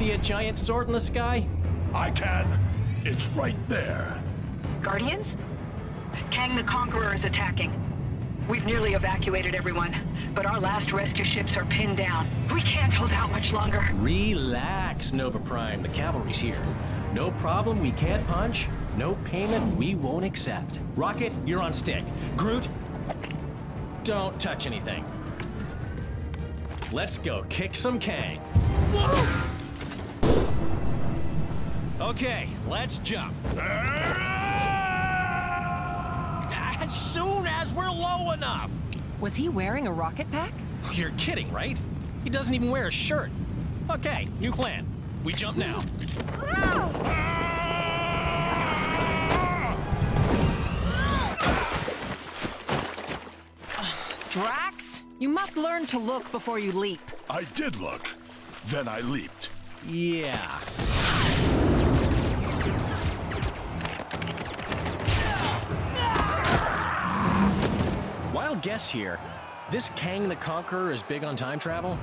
see a giant sword in the sky? I can. It's right there. Guardians? Kang the Conqueror is attacking. We've nearly evacuated everyone, but our last rescue ships are pinned down. We can't hold out much longer. Relax, Nova Prime. The cavalry's here. No problem we can't punch. No payment we won't accept. Rocket, you're on stick. Groot, don't touch anything. Let's go kick some Kang. Whoa! Okay, let's jump. As soon as we're low enough. Was he wearing a rocket pack? You're kidding, right? He doesn't even wear a shirt. Okay, new plan. We jump now. Drax, you must learn to look before you leap. I did look. Then I leaped. Yeah. Wild guess here. This Kang the Conqueror is big on time travel?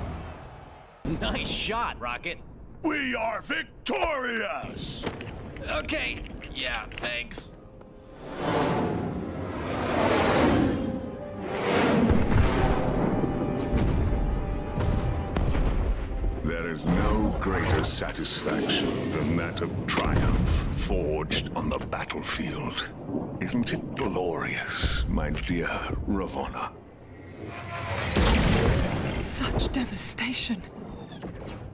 Nice shot, Rocket. We are victorious! Okay, yeah, thanks. There is no greater satisfaction than that of triumph forged on the battlefield. Isn't it glorious, my dear Ravonna? Such devastation.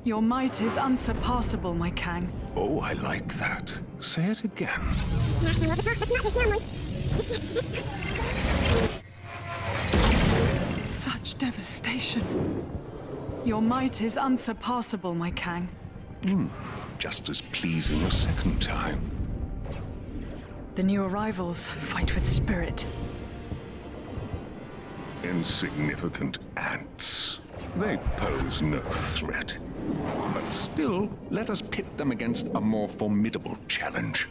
Your might is unsurpassable, my Kang. Oh, I like that. Say it again. Such devastation. Your might is unsurpassable, my Kang. Just as pleasing a second time. The new arrivals fight with spirit. Insignificant ants. They pose no threat. But still, let us pit them against a more formidable challenge.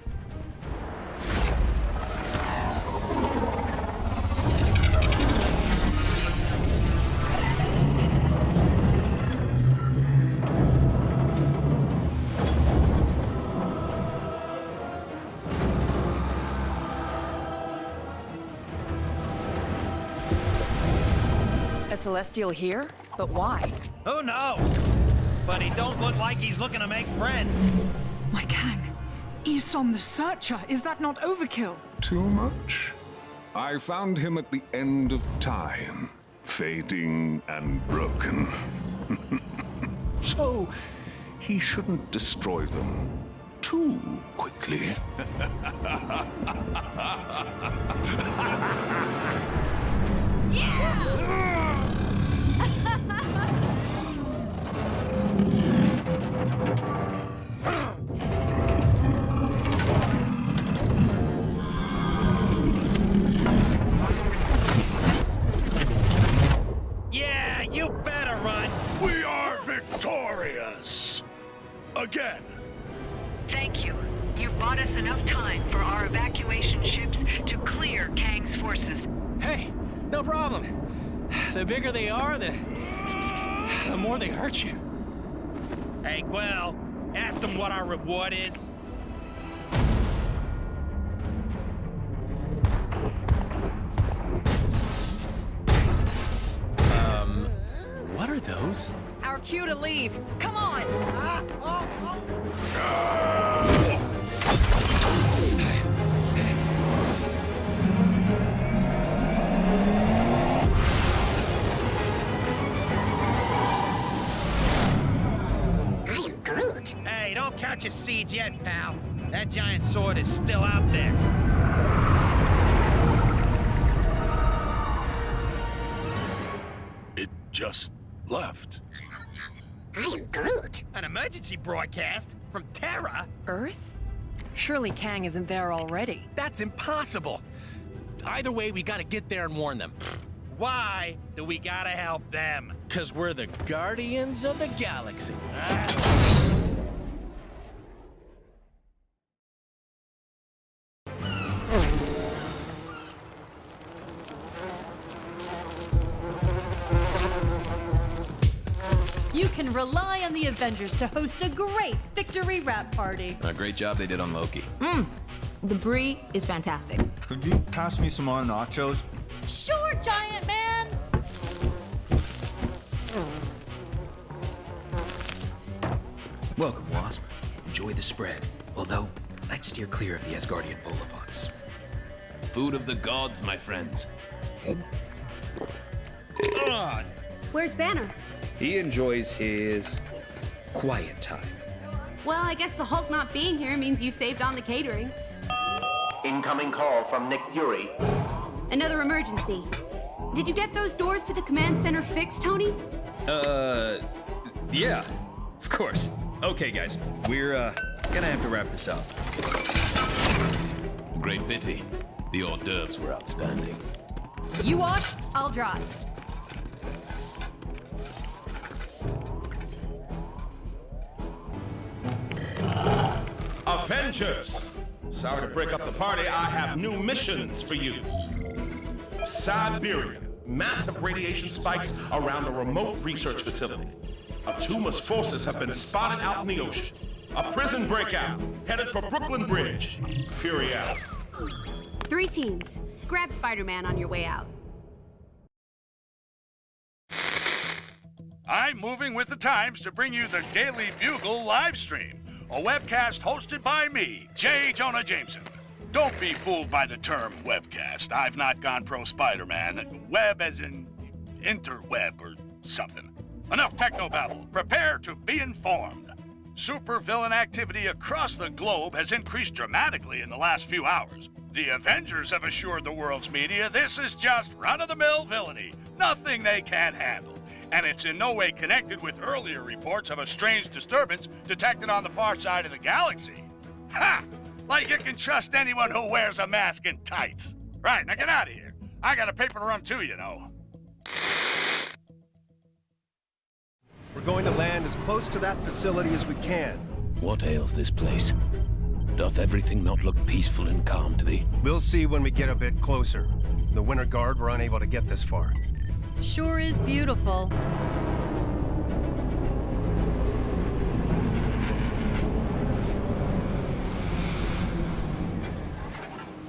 A Celestial here? But why? Who knows? But he don't look like he's looking to make friends. My Kang. Isom the Searcher, is that not overkill? Too much? I found him at the end of time, fading and broken. So, he shouldn't destroy them too quickly. Yeah, you better run. We are victorious! Again! Thank you. You've bought us enough time for our evacuation ships to clear Kang's forces. Hey, no problem. The bigger they are, the more they hurt you. Hey, Quill, ask them what our reward is. What are those? Our cue to leave. Come on! Hey, don't count your seeds yet, pal. That giant sword is still out there. It just left. An emergency broadcast from Terra? Earth? Surely Kang isn't there already. That's impossible. Either way, we gotta get there and warn them. Why do we gotta help them? 'Cause we're the Guardians of the Galaxy. You can rely on the Avengers to host a great victory wrap party. A great job they did on Loki. The brie is fantastic. Could you pass me some more nachos? Sure, Giant Man! Welcome, Wasp. Enjoy the spread. Although, I'd steer clear of the Asgardian vol-au-vents. Food of the gods, my friends. Where's Banner? He enjoys his quiet time. Well, I guess the Hulk not being here means you saved on the catering. Incoming call from Nick Fury. Another emergency. Did you get those doors to the command center fixed, Tony? Yeah, of course. Okay, guys, we're gonna have to wrap this up. Great pity. The hors d'oeuvres were outstanding. You wash, I'll dry. Avengers! Sorry to break up the party, I have new missions for you. Siberia. Massive radiation spikes around a remote research facility. Atuma's forces have been spotted out in the ocean. A prison breakout, headed for Brooklyn Bridge. Fury out. 3 teams. Grab Spider-Man on your way out. I'm moving with the times to bring you the Daily Bugle live stream, a webcast hosted by me, J. Jonah Jameson. Don't be fooled by the term webcast. I've not gone pro Spider-Man. Web as in interweb or something. Enough technobabble. Prepare to be informed. Supervillain activity across the globe has increased dramatically in the last few hours. The Avengers have assured the world's media this is just run-of-the-mill villainy, nothing they can't handle. And it's in no way connected with earlier reports of a strange disturbance detected on the far side of the galaxy. Ha! Like you can trust anyone who wears a mask and tights. Right, now get out of here. I got a paper to run too, you know. We're going to land as close to that facility as we can. What ails this place? Doth everything not look peaceful and calm to thee? We'll see when we get a bit closer. The Winter Guard were unable to get this far. Sure is beautiful.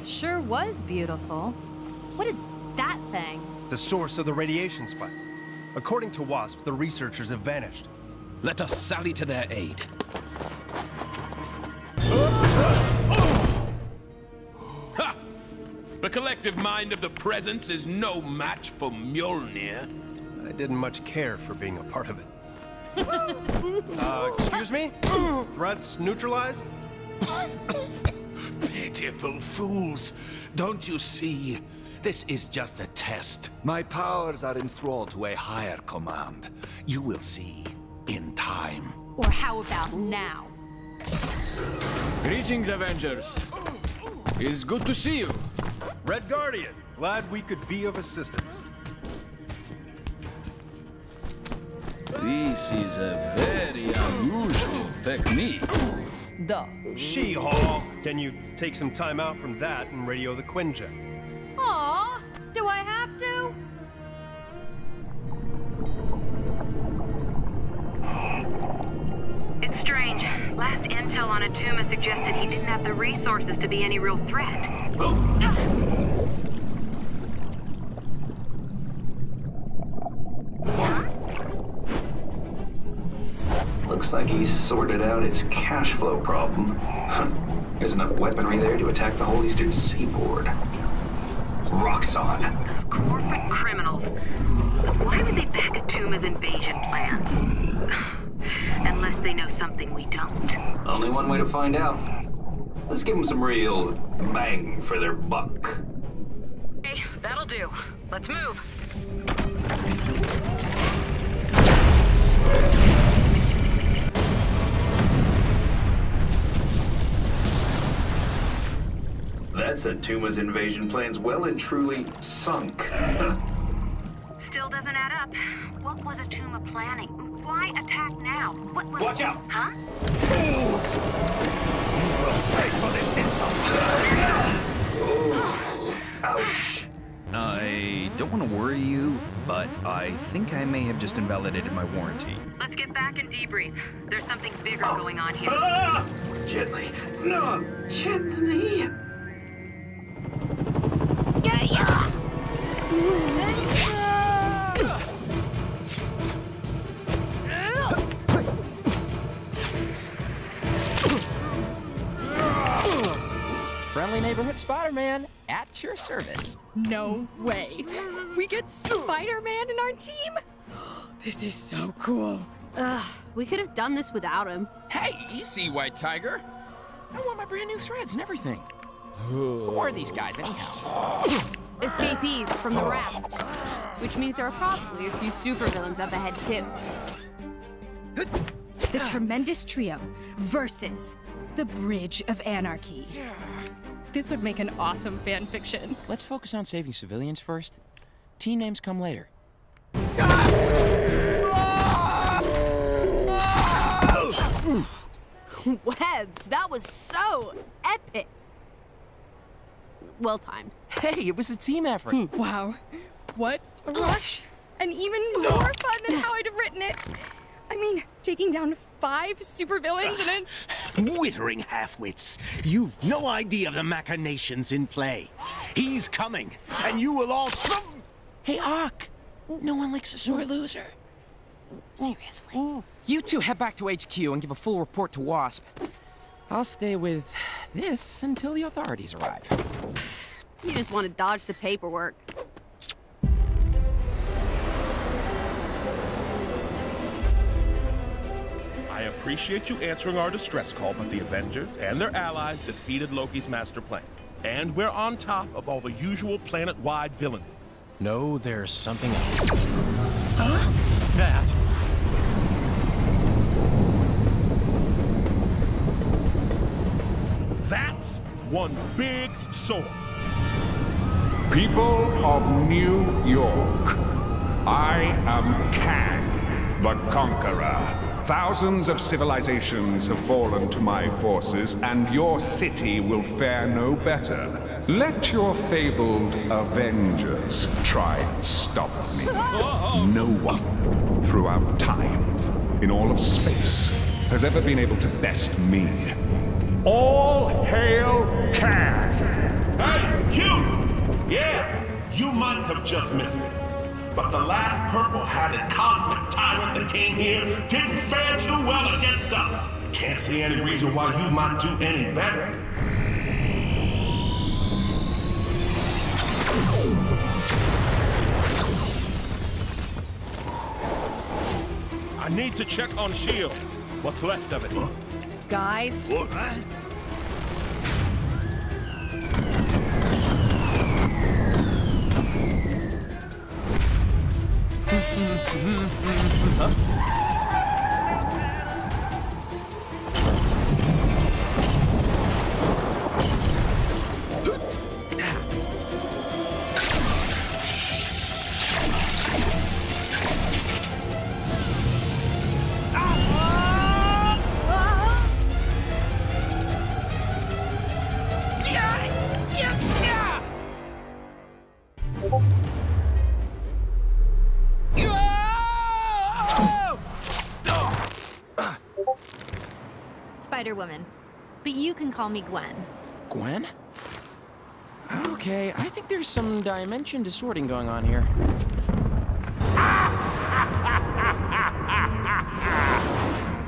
Sure was beautiful. What is that thing? The source of the radiation spike. According to WASP, the researchers have vanished. Let us sally to their aid. Ha! The collective mind of the Presence is no match for Mjolnir. I didn't much care for being a part of it. Excuse me? Threats neutralized? Pitiful fools. Don't you see? This is just a test. My powers are enthralled to a higher command. You will see in time. Or how about now? Greetings, Avengers. It's good to see you. Red Guardian, glad we could be of assistance. This is a very unusual technique. Duh. She-Hulk! Can you take some time out from that and radio the Quinjet? Aw, do I have to? It's strange. Last intel on Atuma suggested he didn't have the resources to be any real threat. Looks like he's sorted out his cash flow problem. There's enough weaponry there to attack the whole eastern seaboard. Roxxon. Those corporate criminals. Why would they back Atuma's invasion plans? Unless they know something we don't. Only one way to find out. Let's give them some real bang for their buck. Okay, that'll do. Let's move. That's Atuma's invasion plans well and truly sunk. Still doesn't add up. What was Atuma planning? Why attack now? What was... Watch out! Huh? Fools! You will pay for this insult! Oh, ouch. I don't want to worry you, but I think I may have just invalidated my warranty. Let's get back and debrief. There's something bigger going on here. Gently. No, gently. Friendly neighborhood Spider-Man at your service. No way. We get Spider-Man in our team? This is so cool. Ugh, we could have done this without him. Hey, easy, White Tiger. I want my brand new threads and everything. Who are these guys, anyhow? Escapees from the raft. Which means there are probably a few supervillains up ahead, too. The Tremendous Trio versus the Bridge of Anarchy. This would make an awesome fan fiction. Let's focus on saving civilians first. Team names come later. Webbs, that was so epic. Well timed. Hey, it was a team effort. Wow. What a rush. And even more fun than how I'd have written it. I mean, taking down 5 supervillains and Withering half-wits. You've no idea of the machinations in play. He's coming, and you will all... Hey, Ock. No one likes a sore loser. Seriously. You two head back to HQ and give a full report to WASP. I'll stay with this until the authorities arrive. You just want to dodge the paperwork. I appreciate you answering our distress call, but the Avengers and their allies defeated Loki's master plan. And we're on top of all the usual planet-wide villainy. No, there's something else. That. That's one big sword. People of New York, I am Kang, the Conqueror. Thousands of civilizations have fallen to my forces, and your city will fare no better. Let your fabled Avengers try and stop me. No one, throughout time, in all of space, has ever been able to best me. All hail Kang! Hey, you! Yeah, you might have just missed it. But the last purple-hatted cosmic tyrant that came here didn't fare too well against us. Can't see any reason why you might do any better. I need to check on S.H.I.E.L.D. What's left of it. guys. What? Spider-Woman. But you can call me Gwen. Gwen? Okay, I think there's some dimension distorting going on here.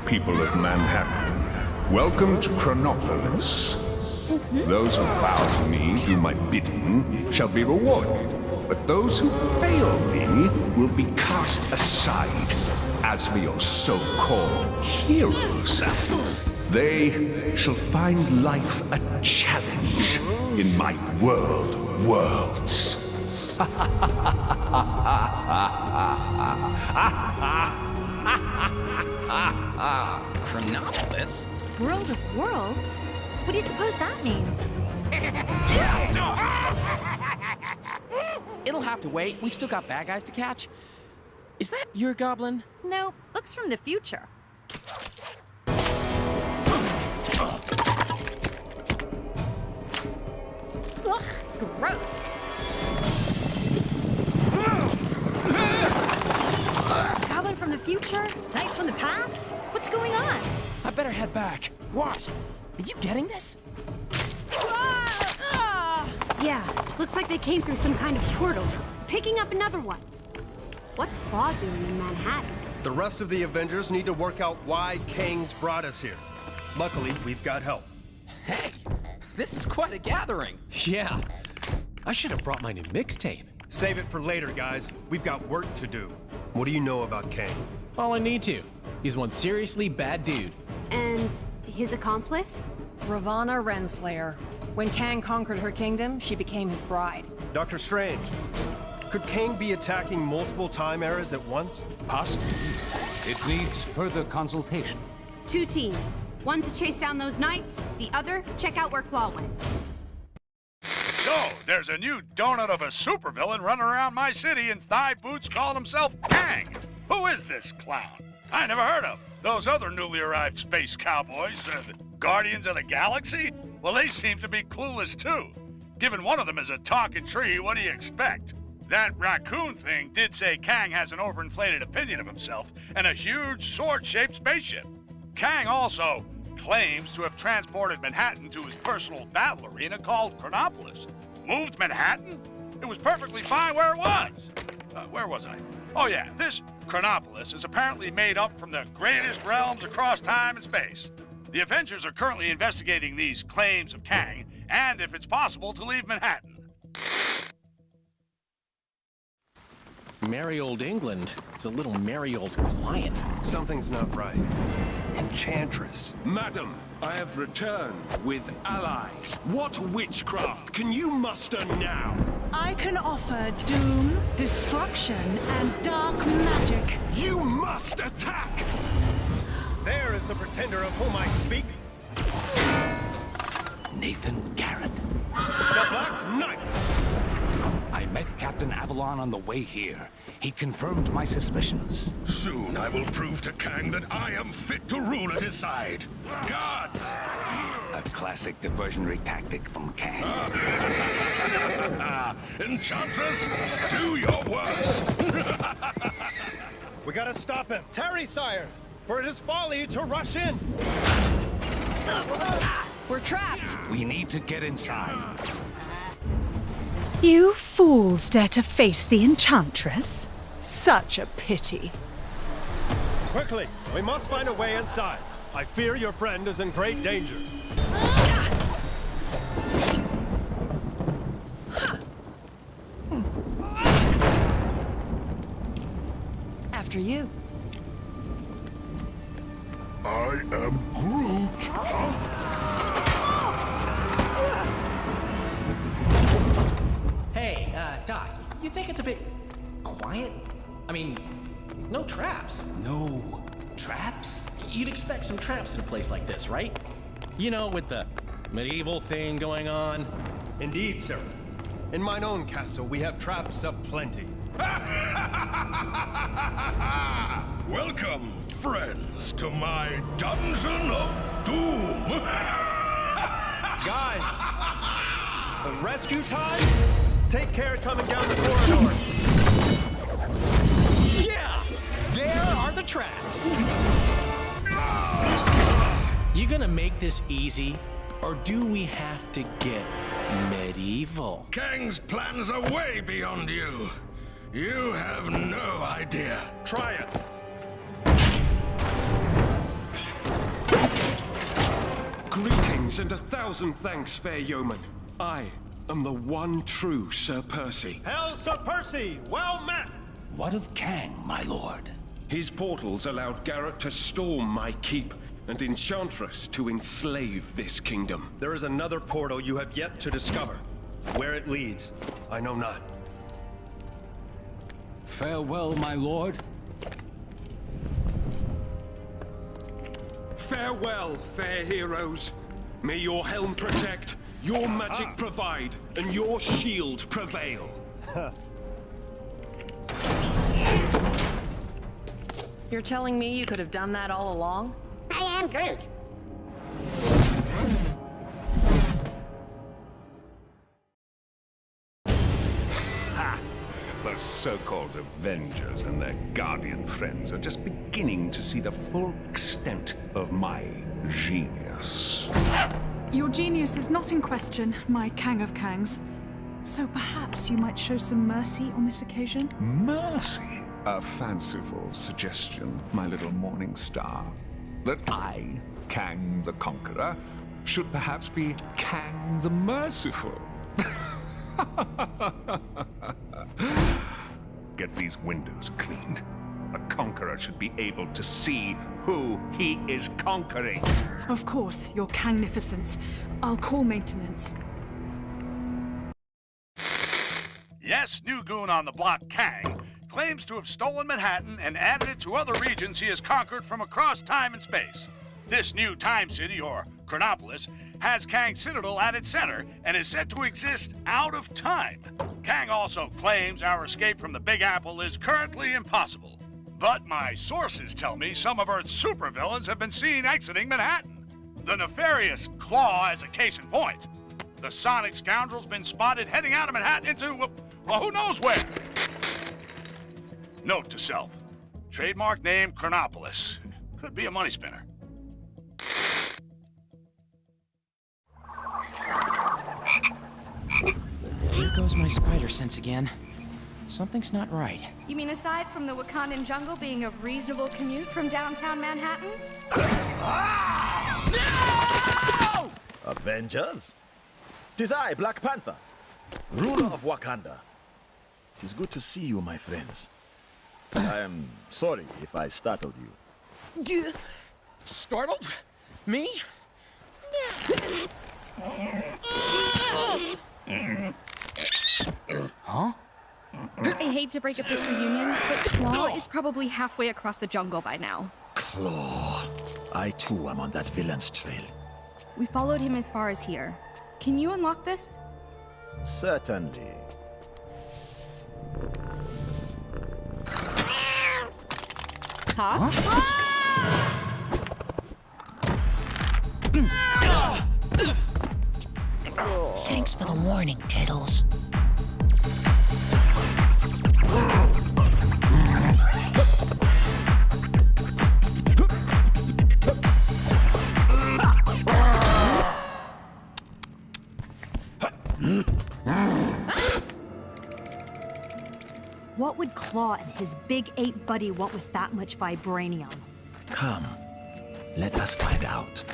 People of Manhattan, welcome to Chronopolis. Those who bow to me, do my bidding, shall be rewarded. But those who fail me will be cast aside. As for your so-called heroes, they shall find life a challenge in my world of worlds. Chronopolis? World of Worlds? What do you suppose that means? It'll have to wait. We've still got bad guys to catch. Is that your goblin? No, looks from the future. Ugh, gross. Goblin from the the future? Knights from the past? What's going on? I better head back. Wasp, are you getting this? Yeah, looks like they came through some kind of portal. Picking up another one. What's Claw doing in Manhattan? The rest of the Avengers need to work out why Kang's brought us here. Luckily, we've got help. Hey, this is quite a gathering. Yeah. I should have brought my new mixtape. Save it for later, guys. We've got work to do. What do you know about Kang? All I need to. He's one seriously bad dude. And his accomplice? Ravonna Renslayer. When Kang conquered her kingdom, she became his bride. Dr. Strange, could Kang be attacking multiple time eras at once? Possibly. It needs further consultation. 2 teams. One to chase down those knights, the other check out where Claw went. So, there's a new donut of a supervillain running around my city in thigh boots calling himself Kang. Who is this clown? I never heard of. Those other newly arrived space cowboys, the Guardians of the Galaxy? Well, they seem to be clueless too. Given one of them is a talking tree, what do you expect? That raccoon thing did say Kang has an overinflated opinion of himself and a huge sword-shaped spaceship. Kang also claims to have transported Manhattan to his personal battle arena called Chronopolis. Moved Manhattan? It was perfectly fine where it was. Where was I? Oh yeah, this Chronopolis is apparently made up from the greatest realms across time and space. The Avengers are currently investigating these claims of Kang, and if it's possible to leave Manhattan. Merry old England is a little merry old quiet. Something's not right. Enchantress. Madam, I have returned with allies. What witchcraft can you muster now? I can offer doom, destruction, and dark magic. You must attack! There is the pretender of whom I speak. Nathan Garrett. The Black Knight! I met Captain Avalon on the way here. He confirmed my suspicions. Soon I will prove to Kang that I am fit to rule at his side. Guards! A classic diversionary tactic from Kang. Enchantress, do your worst! We gotta stop him. Tarry, sire, for it is folly to rush in. We're trapped. We need to get inside. You fools dare to face the Enchantress? Such a pity. Quickly, we must find a way inside. I fear your friend is in great danger. After you. I am Groot. Hey, Doc, you think it's a bit quiet? I mean, no traps. No traps? You'd expect some traps in a place like this, right? You know, with the medieval thing going on. Indeed, sir. In mine own castle, we have traps aplenty. Welcome, friends, to my Dungeon of Doom. Guys, rescue time? Take care coming down the corridor. Yeah, there are the traps. You gonna make this easy, or do we have to get medieval? Kang's plans are way beyond you. You have no idea. Try it. Greetings and 1,000 thanks, fair yeoman. I am the one true Sir Percy. Hail, Sir Percy! Well met! What of Kang, my lord? His portals allowed Garrett to storm my keep, and Enchantress to enslave this kingdom. There is another portal you have yet to discover. Where it leads, I know not. Farewell, my lord. Farewell, fair heroes. May your helm protect, your magic provide, and your shield prevail. You're telling me you could have done that all along? I am Groot. The so-called Avengers and their Guardian friends are just beginning to see the full extent of my genius. Your genius is not in question, my Kang of Kangs. So perhaps you might show some mercy on this occasion? Mercy? A fanciful suggestion, my little morning star. That I, Kang the Conqueror, should perhaps be Kang the Merciful. Get these windows cleaned. A conqueror should be able to see who he is conquering. Of course, your Kangnificence. I'll call maintenance. Yes, new goon on the block, Kang, claims to have stolen Manhattan and added it to other regions he has conquered from across time and space. This new Time City, or Chronopolis, has Kang Citadel at its center and is said to exist out of time. Kang also claims our escape from the Big Apple is currently impossible. But my sources tell me some of Earth's supervillains have been seen exiting Manhattan. The nefarious Claw is a case in point. The Sonic scoundrel's been spotted heading out of Manhattan into, well, who knows where. Note to self, trademark name Chronopolis. Could be a money spinner. Here goes my spider sense again. Something's not right. You mean aside from the Wakandan jungle being a reasonable commute from downtown Manhattan? No! Avengers? 'Tis I, Black Panther, ruler of Wakanda. 'Tis good to see you, my friends. I am sorry if I startled you. Startled? Me? Huh? I hate to break up this reunion, but Claw is probably halfway across the jungle by now. Claw. I too am on that villain's trail. We followed him as far as here. Can you unlock this? Certainly. Huh? Thanks for the warning, Tiddles. What would Claw and his big ape buddy want with that much vibranium? Come, let us find out.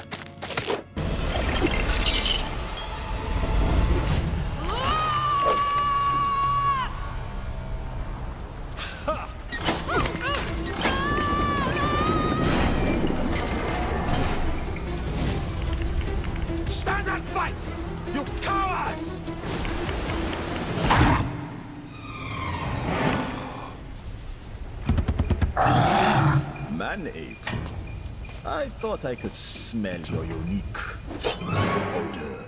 Stand and fight! You cowards! Man-ape. I thought I could smell your unique odor.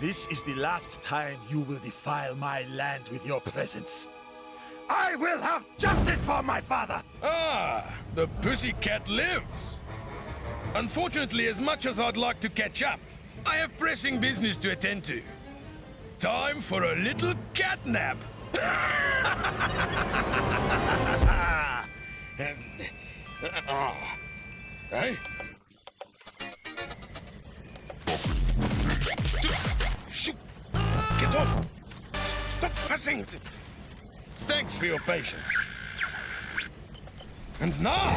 This is the last time you will defile my land with your presence. I will have justice for my father! Ah, the pussycat lives. Unfortunately, as much as I'd like to catch up, I have pressing business to attend to. Time for a little cat nap. Hey? Shoot! Get off! Stop pressing! Thanks for your patience. And now,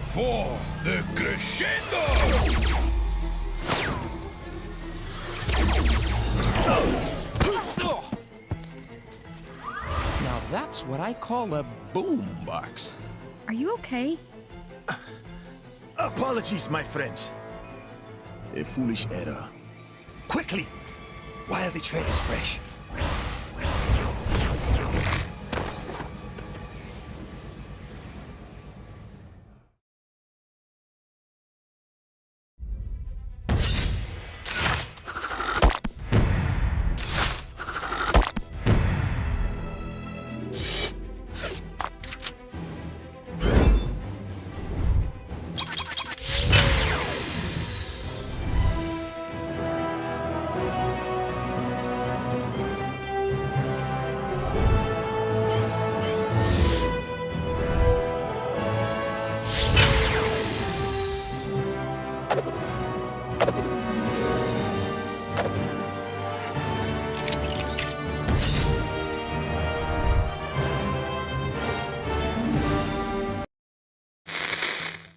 for the crescendo! Now that's what I call a boombox. Are you okay? Apologies, my friends. A foolish error. Quickly, while the trail is fresh.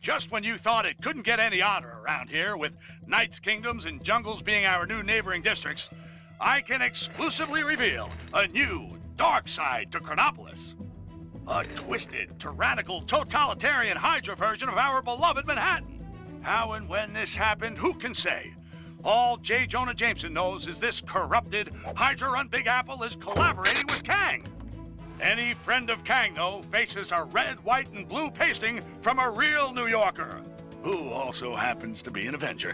Just when you thought it couldn't get any odder around here, with Knights' Kingdoms and Jungles being our new neighboring districts, I can exclusively reveal a new dark side to Chronopolis. A twisted, tyrannical, totalitarian Hydra version of our beloved Manhattan. How and when this happened, who can say? All J. Jonah Jameson knows is this corrupted, Hydra-run Big Apple is collaborating with Kang. Any friend of Kang, though, faces a red, white, and blue pasting from a real New Yorker, who also happens to be an Avenger.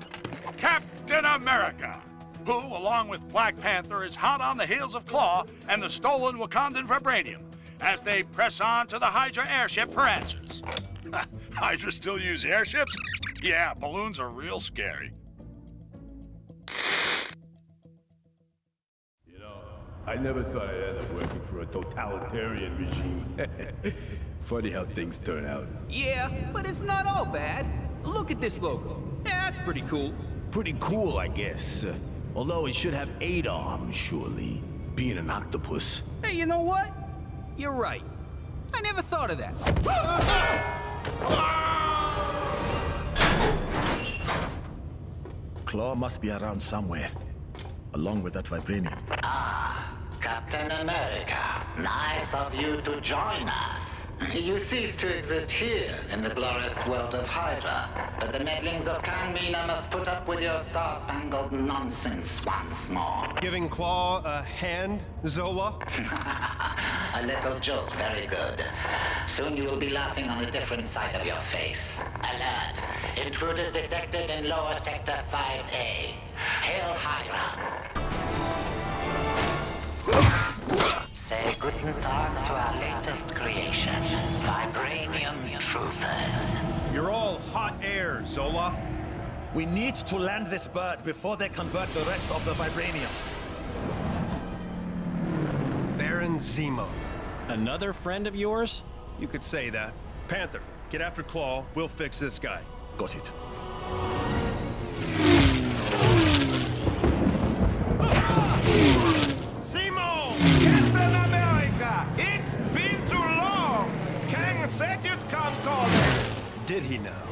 Captain America, who, along with Black Panther, is hot on the heels of Claw and the stolen Wakandan vibranium, as they press on to the Hydra airship for answers. Hydra still use airships? Yeah, balloons are real scary. I never thought I'd end up working for a totalitarian regime. Funny how things turn out. Yeah, but it's not all bad. Look at this logo. Yeah, that's pretty cool. Pretty cool, I guess. Although it should have 8 arms, surely. Being an octopus. Hey, you know what? You're right. I never thought of that. Claw must be around somewhere, along with that vibranium. Captain America, nice of you to join us. You cease to exist here in the glorious world of Hydra, but the meddlings of Kang Mina must put up with your star-spangled nonsense once more. Giving Claw a hand, Zola? A little joke, very good. Soon you will be laughing on a different side of your face. Alert! Intruders detected in lower sector 5A. Hail Hydra! Say guten Tag to our latest creation, Vibranium Troopers. You're all hot air, Zola. We need to land this bird before they convert the rest of the vibranium. Baron Zemo. Another friend of yours? You could say that. Panther, get after Claw. We'll fix this guy. Got it. Zemo! Captain America! It's been too long! Kang said you'd come calling! Did he now?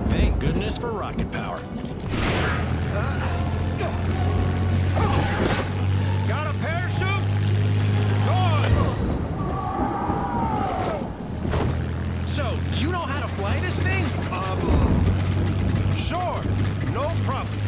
Thank goodness for rocket power. Got a parachute? Good! So, you know how to fly this thing? Sure. No problem.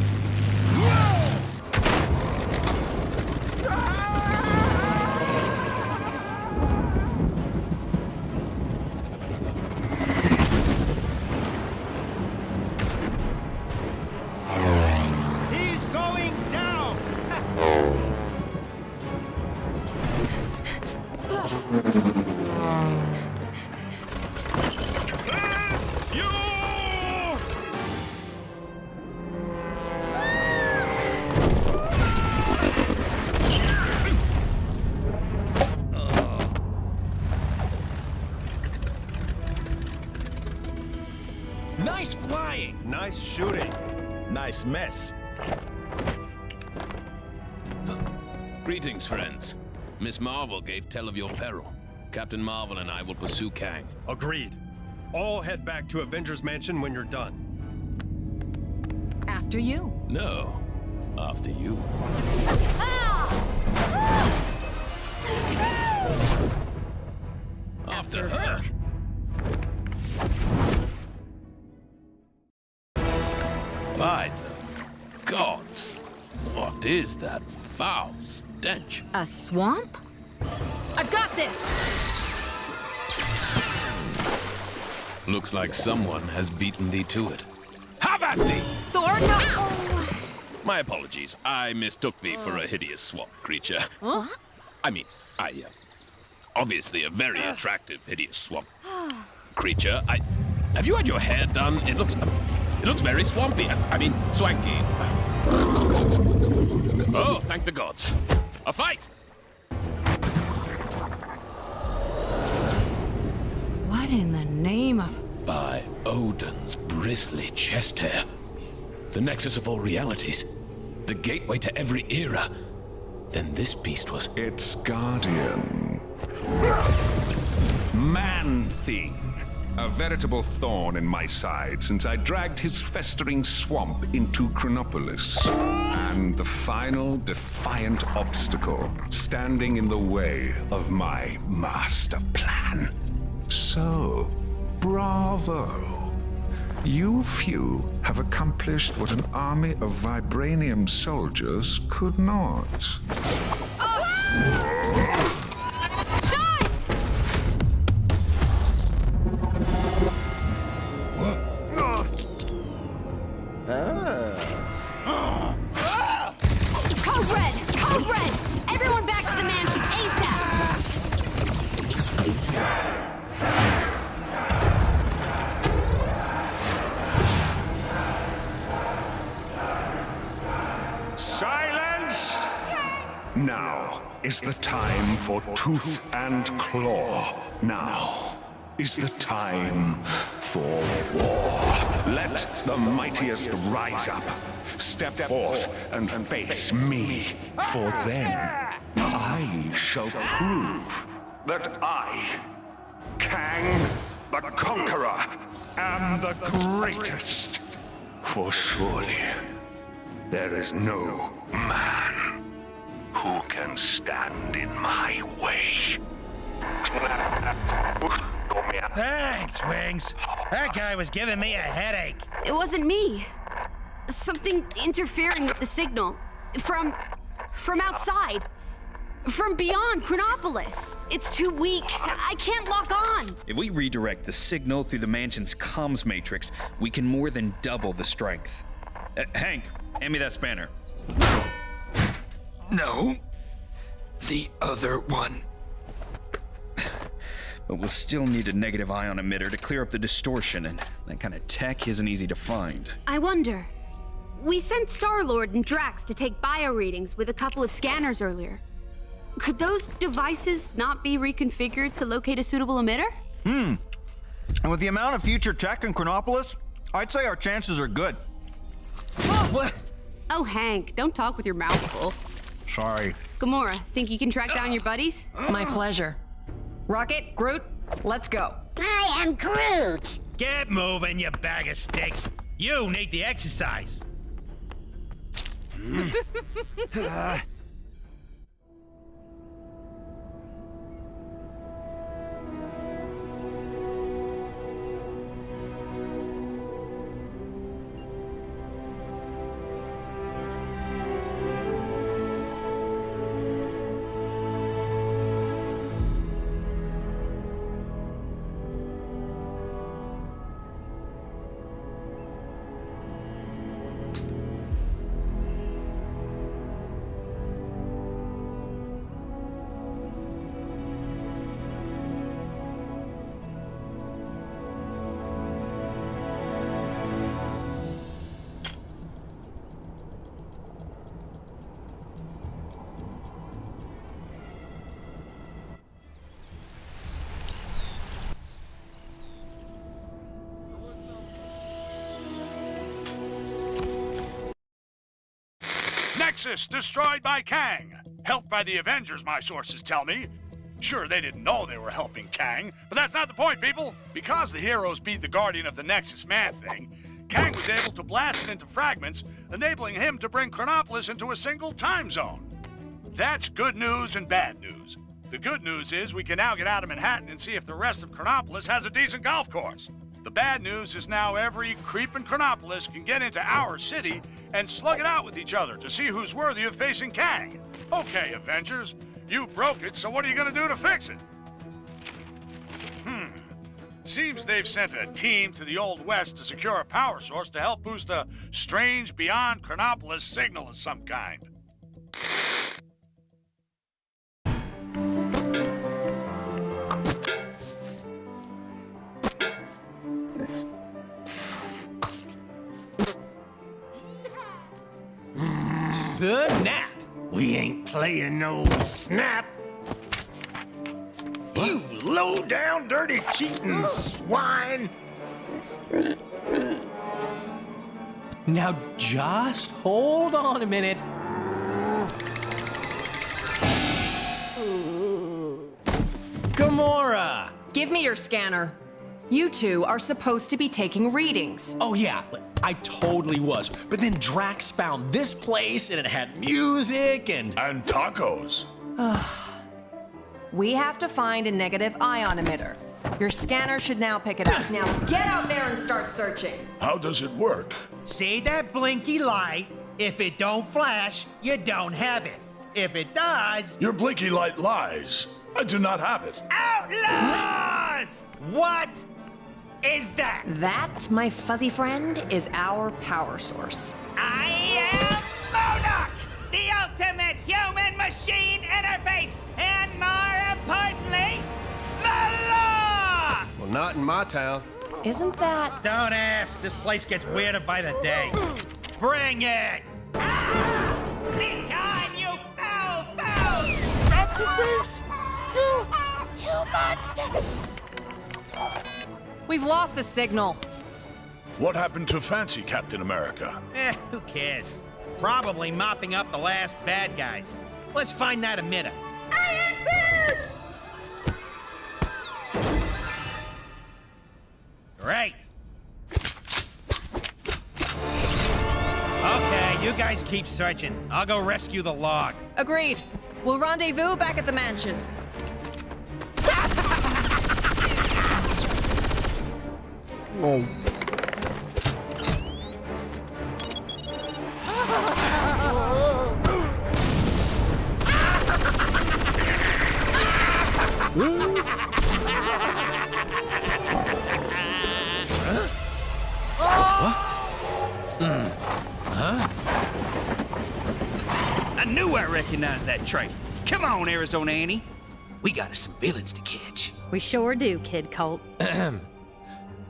He's going down! Bless you! Nice flying! Nice shooting. Nice mess. Greetings, friends. Miss Marvel gave tell of your peril. Captain Marvel and I will pursue Kang. Agreed. All head back to Avengers Mansion when you're done. After you. No, after you. After her. By the gods, what is that foul stench? A swamp? I've got this! Looks like someone has beaten thee to it. Have at thee! Thor, no! My apologies. I mistook thee for a hideous swamp creature. Huh? I mean, obviously a very attractive, hideous swamp creature. Have you had your hair done? It looks very swampy. I mean, swanky. Oh, thank the gods. A fight! What in the name of... By Odin's bristly chest hair. The nexus of all realities. The gateway to every era. Then this beast was... Its guardian. Man-Thing. A veritable thorn in my side since I dragged his festering swamp into Chronopolis. And the final defiant obstacle standing in the way of my master plan. So, bravo. You few have accomplished what an army of vibranium soldiers could not. Code Red! Code Red! Everyone back to the mansion ASAP! Silence! Now is the time for tooth and claw. Now is the time for war. Let the mightiest rise up. Step forth and face me, for then I shall prove that I, Kang the Conqueror, am the greatest. For surely there is no man who can stand in my way. Thanks, Wings. That guy was giving me a headache. It wasn't me. Something interfering with the signal. From outside. From beyond Chronopolis. It's too weak. I can't lock on. If we redirect the signal through the mansion's comms matrix, we can more than double the strength. Hank, hand me that spanner. No. The other one. But we'll still need a negative ion emitter to clear up the distortion, and that kind of tech isn't easy to find. I wonder. We sent Star-Lord and Drax to take bio readings with a couple of scanners earlier. Could those devices not be reconfigured to locate a suitable emitter? And with the amount of future tech in Chronopolis, I'd say our chances are good. What? Oh, Hank, don't talk with your mouth full. Sorry. Gamora, think you can track down your buddies? My pleasure. Rocket, Groot, let's go. I am Groot. Get moving, you bag of sticks. You need the exercise. Nexus destroyed by Kang. Helped by the Avengers, my sources tell me. Sure, they didn't know they were helping Kang, but that's not the point, people. Because the heroes beat the Guardian of the Nexus Man-Thing, Kang was able to blast it into fragments, enabling him to bring Chronopolis into a single time zone. That's good news and bad news. The good news is we can now get out of Manhattan and see if the rest of Chronopolis has a decent golf course. The bad news is now every creep in Chronopolis can get into our city and slug it out with each other to see who's worthy of facing Kang. Okay, Avengers, you broke it, so what are you gonna do to fix it? Seems they've sent a team to the Old West to secure a power source to help boost a strange beyond Chronopolis signal of some kind. Snap! We ain't playing no snap. You low-down, dirty, cheating swine! Now just hold on a minute. Gamora! Give me your scanner. You two are supposed to be taking readings. Oh yeah, I totally was. But then Drax found this place and it had music and tacos. We have to find a negative ion emitter. Your scanner should now pick it up. Now get out there and start searching. How does it work? See that blinky light? If it don't flash, you don't have it. If it does... Your blinky light lies. I do not have it. Outlaws! What is that? That, my fuzzy friend, is our power source. I am MODOK, the ultimate human-machine interface, and more importantly, the law! Well, not in my town. Isn't that... Don't ask. This place gets weirder by the day. Bring it! Be gone, you foul fouls! Stop the beast! You monsters! We've lost the signal. What happened to Fancy Captain America? Who cares? Probably mopping up the last bad guys. Let's find that emitter. I am Groot! Great. Okay, you guys keep searching. I'll go rescue the log. Agreed. We'll rendezvous back at the mansion. I knew I recognized that trait. Come on, Arizona Annie. We got us some villains to catch. We sure do, Kid Colt.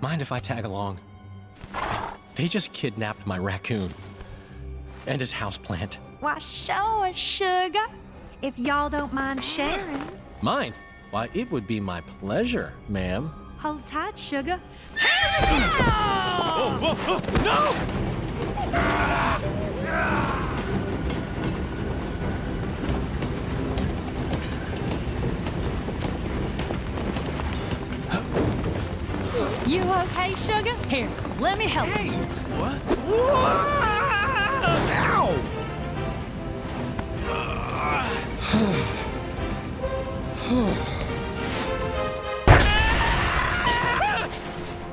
mind if I tag along? They just kidnapped my raccoon. And his houseplant. Why, sure, sugar. If y'all don't mind sharing. Mine? Why, it would be my pleasure, ma'am. Hold tight, sugar. Oh, whoa, whoa, no! You okay, sugar? Here, let me help you. What? Ow!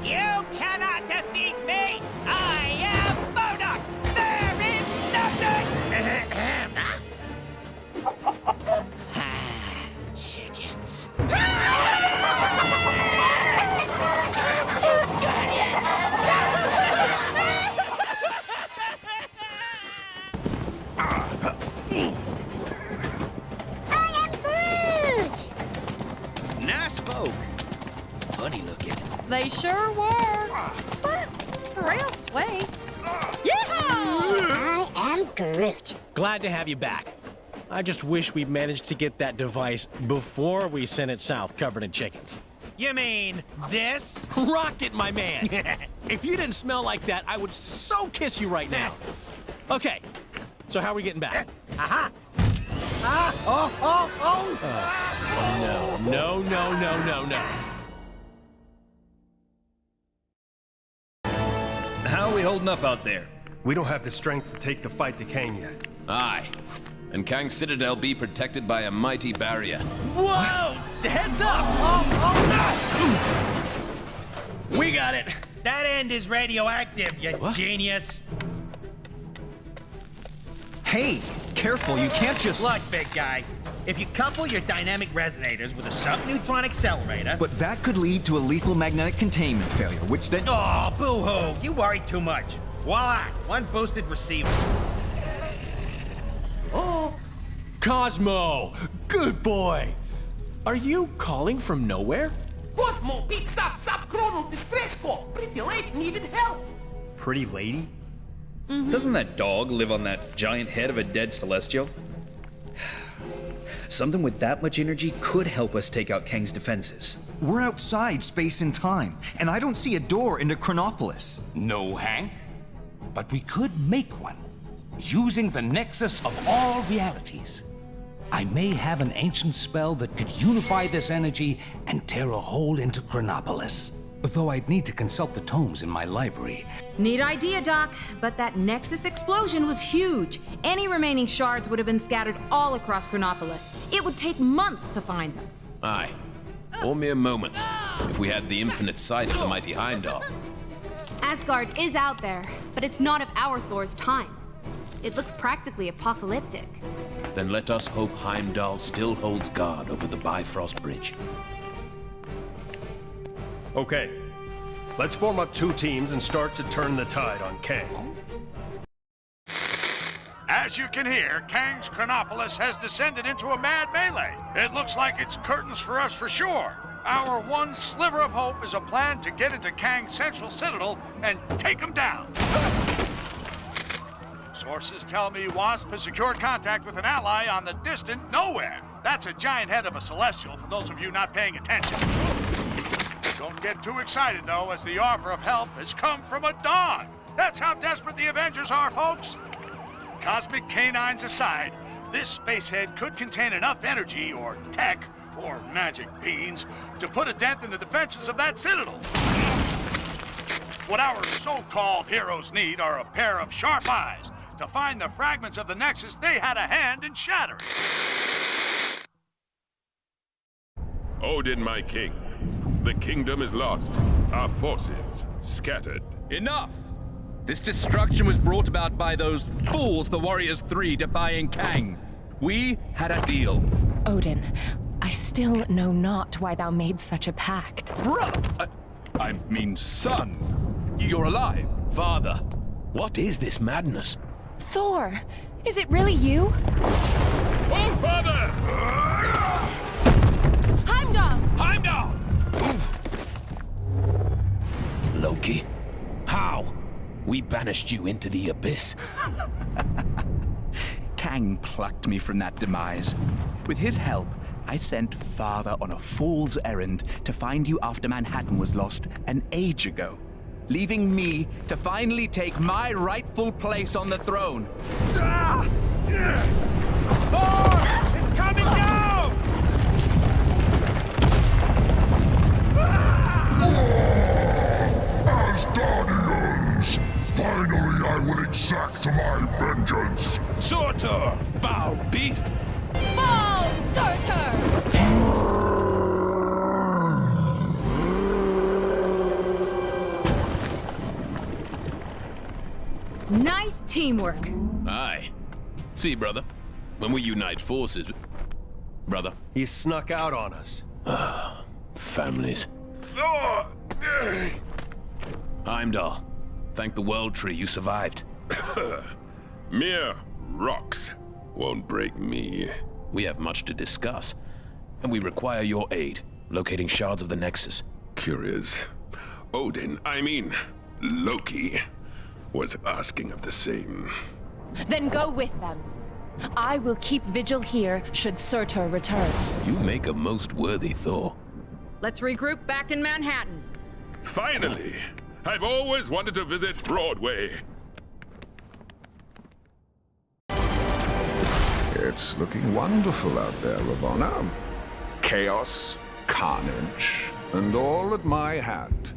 You cannot defeat me! I am MODOK! There is nothing! Chickens. Nice folk. Funny looking. They sure were. But real sweet. Yeehaw! I am Groot. Glad to have you back. I just wish we'd managed to get that device before we sent it south covered in chickens. You mean this? Rocket, my man! If you didn't smell like that, I would so kiss you right now. Okay, so how are we getting back? Aha! No. How are we holding up out there? We don't have the strength to take the fight to Kang yet. Aye. And Kang's Citadel be protected by a mighty barrier. Whoa! Heads up! We got it! That end is radioactive, you genius. Hey, careful, you can't just... Look, big guy. If you couple your dynamic resonators with a subneutron accelerator... But that could lead to a lethal magnetic containment failure, which then... Oh, boo-hoo! You worry too much. Voila! One boosted receiver. Oh! Cosmo! Good boy! Are you calling from nowhere? Cosmo, big stop chrono distressful. Pretty late, needed help. Pretty lady? Doesn't that dog live on that giant head of a dead Celestial? Something with that much energy could help us take out Kang's defenses. We're outside space and time, and I don't see a door into Chronopolis. No, Hank. But we could make one, using the nexus of all realities. I may have an ancient spell that could unify this energy and tear a hole into Chronopolis. Though I'd need to consult the tomes in my library. Neat idea, Doc, but that Nexus explosion was huge. Any remaining shards would have been scattered all across Chronopolis. It would take months to find them. Aye. Or mere moments, if we had the infinite sight of the mighty Heimdall. Asgard is out there, but it's not of our Thor's time. It looks practically apocalyptic. Then let us hope Heimdall still holds guard over the Bifrost Bridge. Okay, let's form up 2 teams and start to turn the tide on Kang. As you can hear, Kang's Chronopolis has descended into a mad melee. It looks like it's curtains for us for sure. Our one sliver of hope is a plan to get into Kang's central citadel and take him down. Sources tell me Wasp has secured contact with an ally on the distant Nowhere. That's a giant head of a Celestial for those of you not paying attention. Don't get too excited, though, as the offer of help has come from a dog. That's how desperate the Avengers are, folks. Cosmic canines aside, this spacehead could contain enough energy or tech or magic beans to put a dent in the defenses of that citadel. What our so-called heroes need are a pair of sharp eyes to find the fragments of the Nexus they had a hand in shattering. Odin, my king. The kingdom is lost. Our forces scattered. Enough! This destruction was brought about by those fools, the Warriors 3, defying Kang. We had a deal. Odin, I still know not why thou made such a pact. Brother! I mean, son. You're alive. Father, what is this madness? Thor, is it really you? Oh, father! Heimdall! Heimdall! Loki, how? We banished you into the abyss. Kang plucked me from that demise. With his help, I sent Father on a fool's errand to find you after Manhattan was lost an age ago, leaving me to finally take my rightful place on the throne. Ah! Thor! It's coming down! Asgardians! Finally, I will exact my vengeance! Surtur, foul beast! Fall, Surtur! Nice teamwork. Aye. See, brother, when we unite forces... Brother. He snuck out on us. Families. Thor! Heimdall, thank the World Tree you survived. Mere rocks won't break me. We have much to discuss, and we require your aid, locating shards of the Nexus. Curious. Odin, I mean, Loki, was asking of the same. Then go with them. I will keep vigil here should Surtur return. You make a most worthy Thor. Let's regroup back in Manhattan. Finally! I've always wanted to visit Broadway. It's looking wonderful out there, Ravonna. Chaos, carnage, and all at my hand.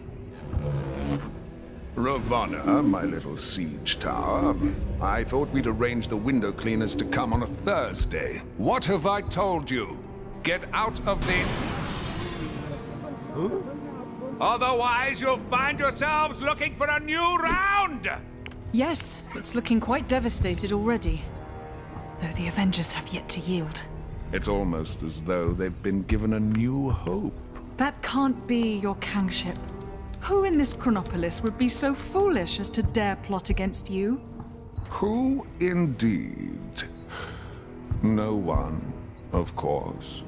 Ravonna, my little siege tower, I thought we'd arrange the window cleaners to come on a Thursday. What have I told you? Get out of the... Huh? Otherwise, you'll find yourselves looking for a new round! Yes, it's looking quite devastated already. Though the Avengers have yet to yield. It's almost as though they've been given a new hope. That can't be your kingship. Who in this Chronopolis would be so foolish as to dare plot against you? Who indeed? No one, of course.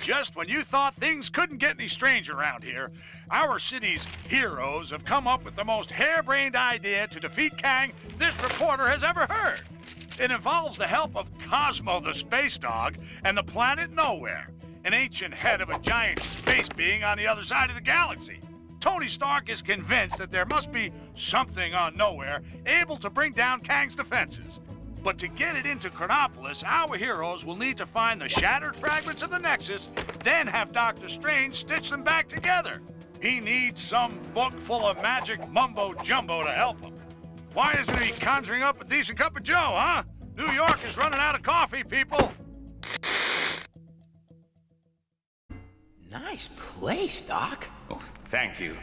Just when you thought things couldn't get any stranger around here, our city's heroes have come up with the most harebrained idea to defeat Kang this reporter has ever heard. It involves the help of Cosmo the Space Dog and the planet Nowhere, an ancient head of a giant space being on the other side of the galaxy. Tony Stark is convinced that there must be something on Nowhere able to bring down Kang's defenses. But to get it into Chronopolis, our heroes will need to find the shattered fragments of the Nexus, then have Dr. Strange stitch them back together. He needs some book full of magic mumbo-jumbo to help him. Why isn't he conjuring up a decent cup of joe, huh? New York is running out of coffee, people. Nice place, Doc. Oh, thank you.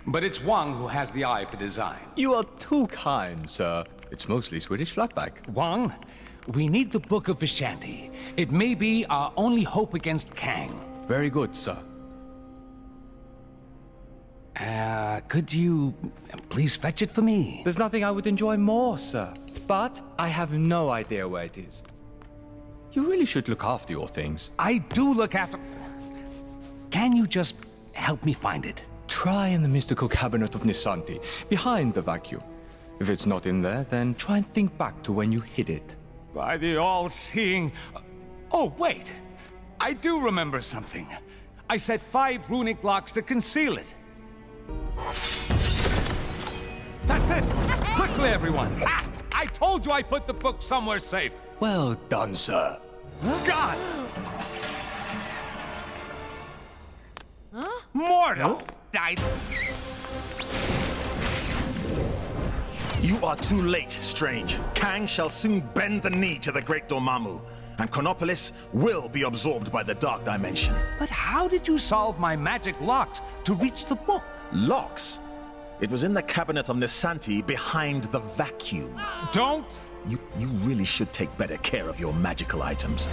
But it's Wang who has the eye for design. You are too kind, sir. It's mostly Swedish flatback. Wang, we need the Book of Vishanti. It may be our only hope against Kang. Very good, sir. Could you please fetch it for me? There's nothing I would enjoy more, sir. But I have no idea where it is. You really should look after your things. I do look after... Can you just help me find it? Try in the mystical cabinet of Nisanti, behind the vacuum. If it's not in there, then try and think back to when you hid it. By the all-seeing... Oh, wait! I do remember something. I set 5 runic locks to conceal it. That's it! Quickly, everyone! Ha! I told you I put the book somewhere safe! Well done, sir. God! Huh? Mordo! You are too late, Strange. Kang shall soon bend the knee to the Great Dormammu, and Chronopolis will be absorbed by the Dark Dimension. But how did you solve my magic locks to reach the book? Locks? It was in the cabinet of Nisanti behind the vacuum. Don't! You really should take better care of your magical items.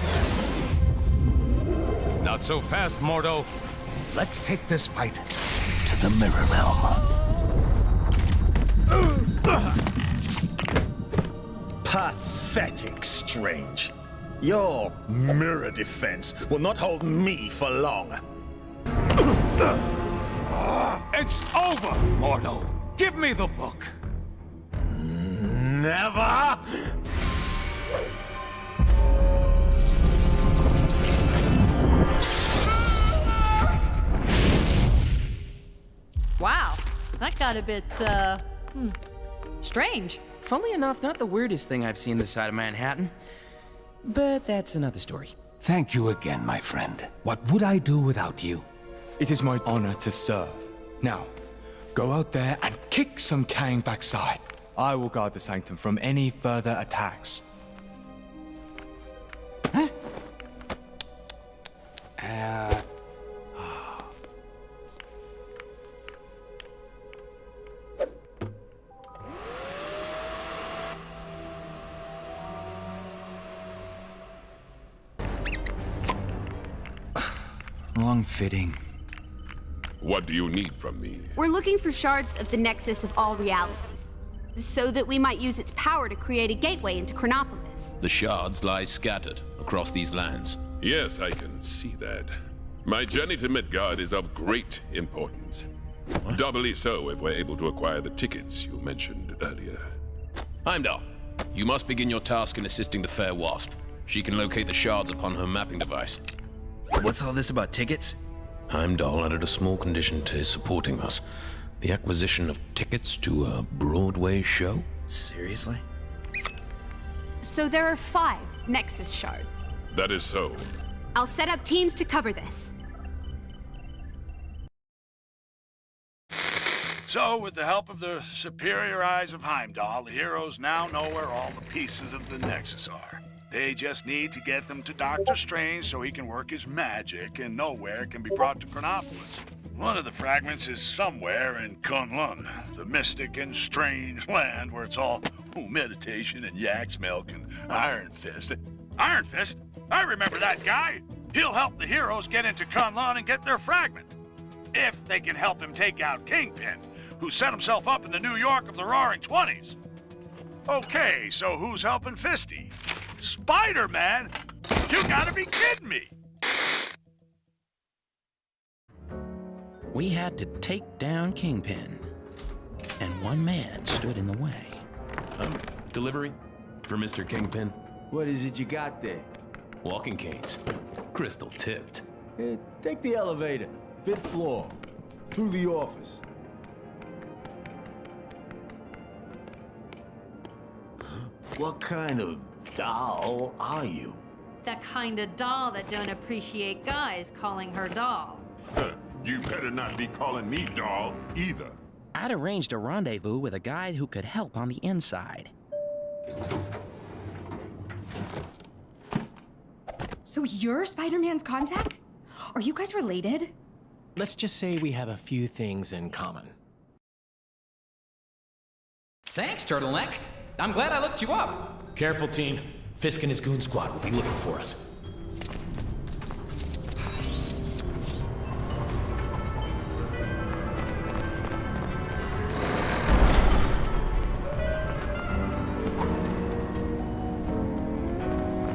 Not so fast, Mordo. Let's take this fight to the Mirror Realm. Pathetic, Strange. Your mirror defense will not hold me for long. It's over, Mordo. Give me the book. Never! Wow, that got a bit, strange. Funnily enough, not the weirdest thing I've seen this side of Manhattan. But that's another story. Thank you again, my friend. What would I do without you? It is my honor to serve. Now, go out there and kick some Kang backside. I will guard the sanctum from any further attacks. Huh? Wrong fitting. What do you need from me? We're looking for shards of the Nexus of all realities, so that we might use its power to create a gateway into Chronopolis. The shards lie scattered across these lands. Yes, I can see that. My journey to Midgard is of great importance. Doubly so if we're able to acquire the tickets you mentioned earlier. Heimdall, you must begin your task in assisting the Fair Wasp. She can locate the shards upon her mapping device. What's all this about tickets? Heimdall added a small condition to his supporting us. The acquisition of tickets to a Broadway show? Seriously? So there are 5 Nexus shards. That is so. I'll set up teams to cover this. So, with the help of the superior eyes of Heimdall, the heroes now know where all the pieces of the Nexus are. They just need to get them to Doctor Strange so he can work his magic and know where it can be brought to Chronopolis. One of the fragments is somewhere in Kunlun, the mystic and strange land where it's all meditation and yak's milk and Iron Fist. Iron Fist? I remember that guy. He'll help the heroes get into Kunlun and get their fragment. If they can help him take out Kingpin, who set himself up in the New York of the Roaring '20s. Okay, so who's helping Fisty? Spider-Man? You gotta be kidding me! We had to take down Kingpin, and one man stood in the way. Delivery for Mr. Kingpin. What is it you got there? Walking canes. Crystal tipped. Take the elevator. 5th floor. Through the office. What kind of doll are you? That kind of doll that don't appreciate guys calling her doll. You better not be calling me doll either. I'd arranged a rendezvous with a guy who could help on the inside. So you're Spider-Man's contact? Are you guys related? Let's just say we have a few things in common. Thanks, Turtleneck. I'm glad I looked you up. Careful, team. Fisk and his goon squad will be looking for us.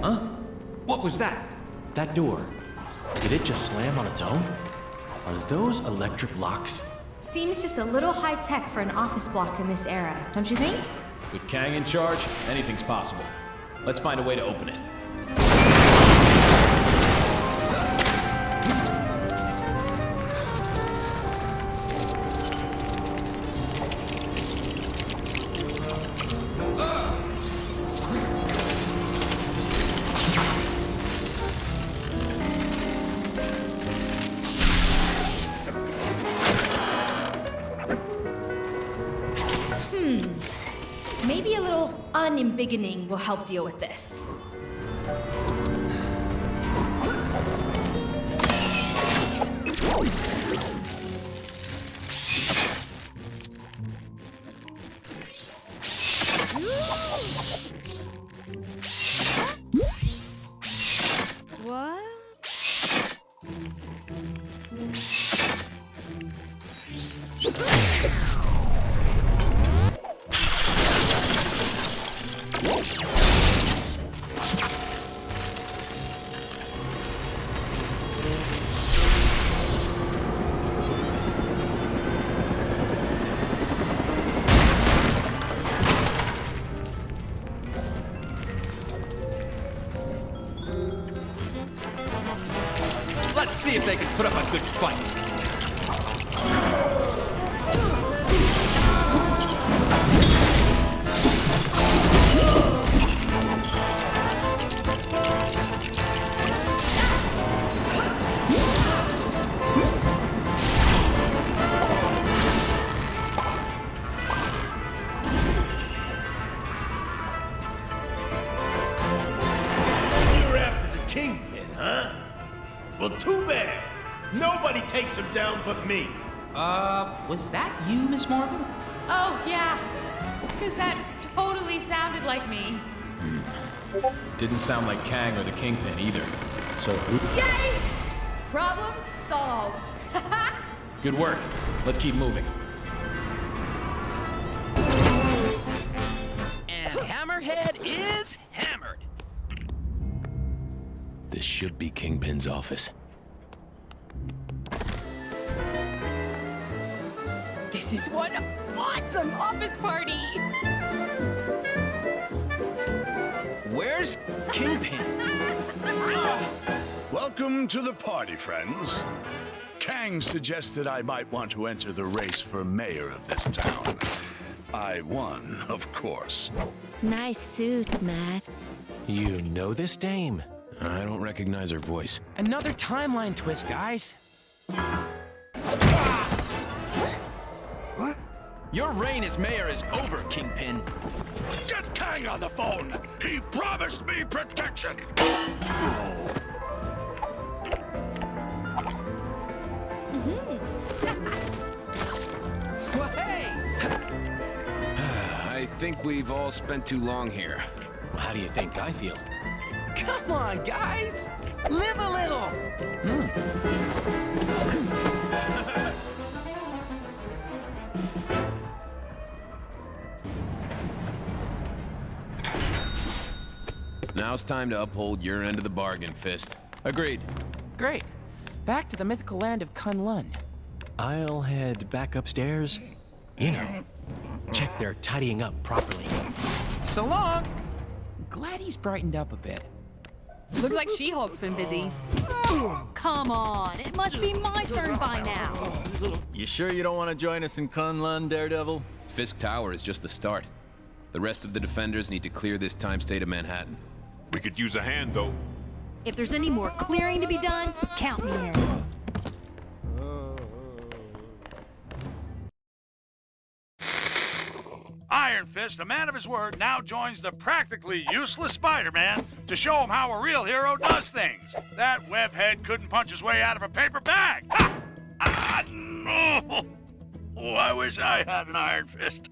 Huh? What was that? That door. Did it just slam on its own? Are those electric locks? Seems just a little high-tech for an office block in this era, don't you think? With Kang in charge, anything's possible. Let's find a way to open it. Maybe a little unembiggening will help deal with this. What? Let's see if they can put up a good fight. You're after the Kingpin, huh? Well, too bad. Nobody takes him down but me. Was that you, Miss Marvel? Oh, yeah. Because that totally sounded like me. Didn't sound like Kang or the Kingpin either. So, Yay! Problem solved. good work. Let's keep moving. And Hammerhead is hammered. This should be Kingpin's office. This is one awesome office party. Where's Kingpin? Welcome to the party, friends. Kang suggested I might want to enter the race for mayor of this town. I won, of course. Nice suit, Matt. You know this dame? I don't recognize her voice. Another timeline twist, guys. Your reign as mayor is over, Kingpin. Get Kang on the phone! He promised me protection! Well, hey! I think we've all spent too long here. How do you think I feel? Come on, guys! Live a little! Now it's time to uphold your end of the bargain, Fist. Agreed. Great. Back to the mythical land of Kunlun. I'll head back upstairs. You know, check they're tidying up properly. So long! Glad he's brightened up a bit. Looks like She-Hulk's been busy. Come on, it must be my turn by now. You sure you don't want to join us in Kunlun, Daredevil? Fisk Tower is just the start. The rest of the defenders need to clear this time state of Manhattan. We could use a hand, though. If there's any more clearing to be done, count me in. Iron Fist, a man of his word, now joins the practically useless Spider-Man to show him how a real hero does things. That webhead couldn't punch his way out of a paper bag. Ha! No! Oh, I wish I had an Iron Fist.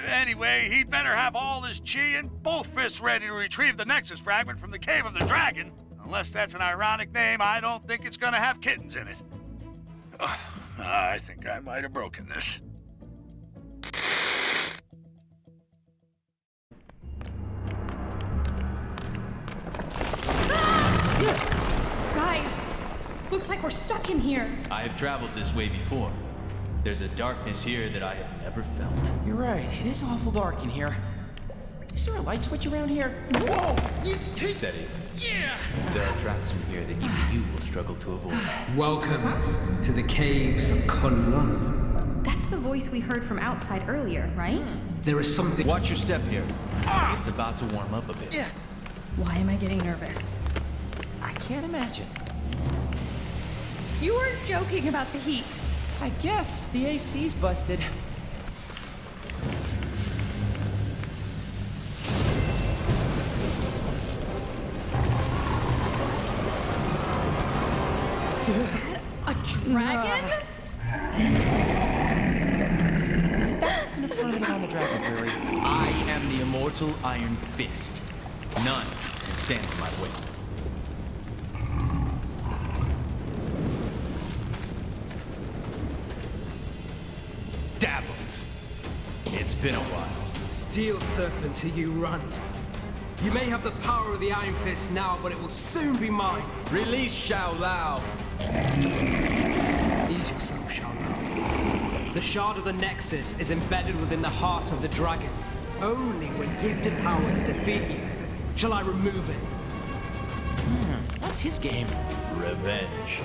Anyway, he'd better have all his chi and both fists ready to retrieve the Nexus fragment from the Cave of the Dragon. Unless that's an ironic name, I don't think it's gonna have kittens in it. I think I might have broken this. Guys, looks like we're stuck in here. I have traveled this way before. There's a darkness here that I have never felt. You're right. It is awful dark in here. Is there a light switch around here? Whoa! Steady. Yeah! There are traps in here that even you will struggle to avoid. Welcome to the caves of Kolon. That's the voice we heard from outside earlier, right? There is something. Watch your step here. It's about to warm up a bit. Yeah. Why am I getting nervous? I can't imagine. You weren't joking about the heat. I guess the AC's busted. A dragon? That's enough fun on the dragon theory. I am the immortal Iron Fist. None can stand in my way. Davos. It's been a while. Steel Serpent to you, Rund. You may have the power of the Iron Fist now, but it will soon be mine. Release Shao Lao. Ease yourself, Shao Lao. The Shard of the Nexus is embedded within the heart of the dragon. Only when gifted power to defeat you shall I remove it. That's his game. Revenge.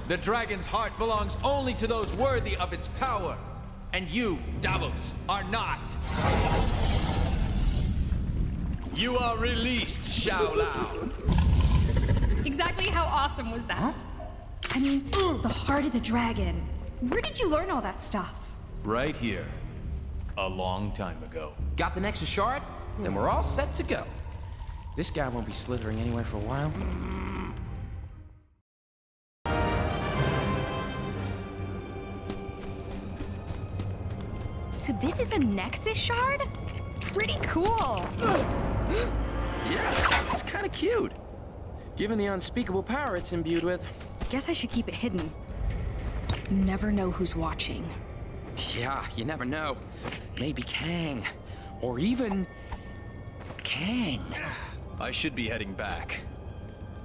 The dragon's heart belongs only to those worthy of its power. And you, Davos, are not. You are released, Shao Lao. Exactly how awesome was that? I mean, the heart of the dragon. Where did you learn all that stuff? Right here. A long time ago. Got the Nexus shard? Then we're all set to go. This guy won't be slithering anywhere for a while. So this is a Nexus shard? Pretty cool. Yeah, it's kind of cute. Given the unspeakable power it's imbued with. Guess I should keep it hidden. You never know who's watching. Yeah, you never know. Maybe Kang. Or even... Kang. I should be heading back.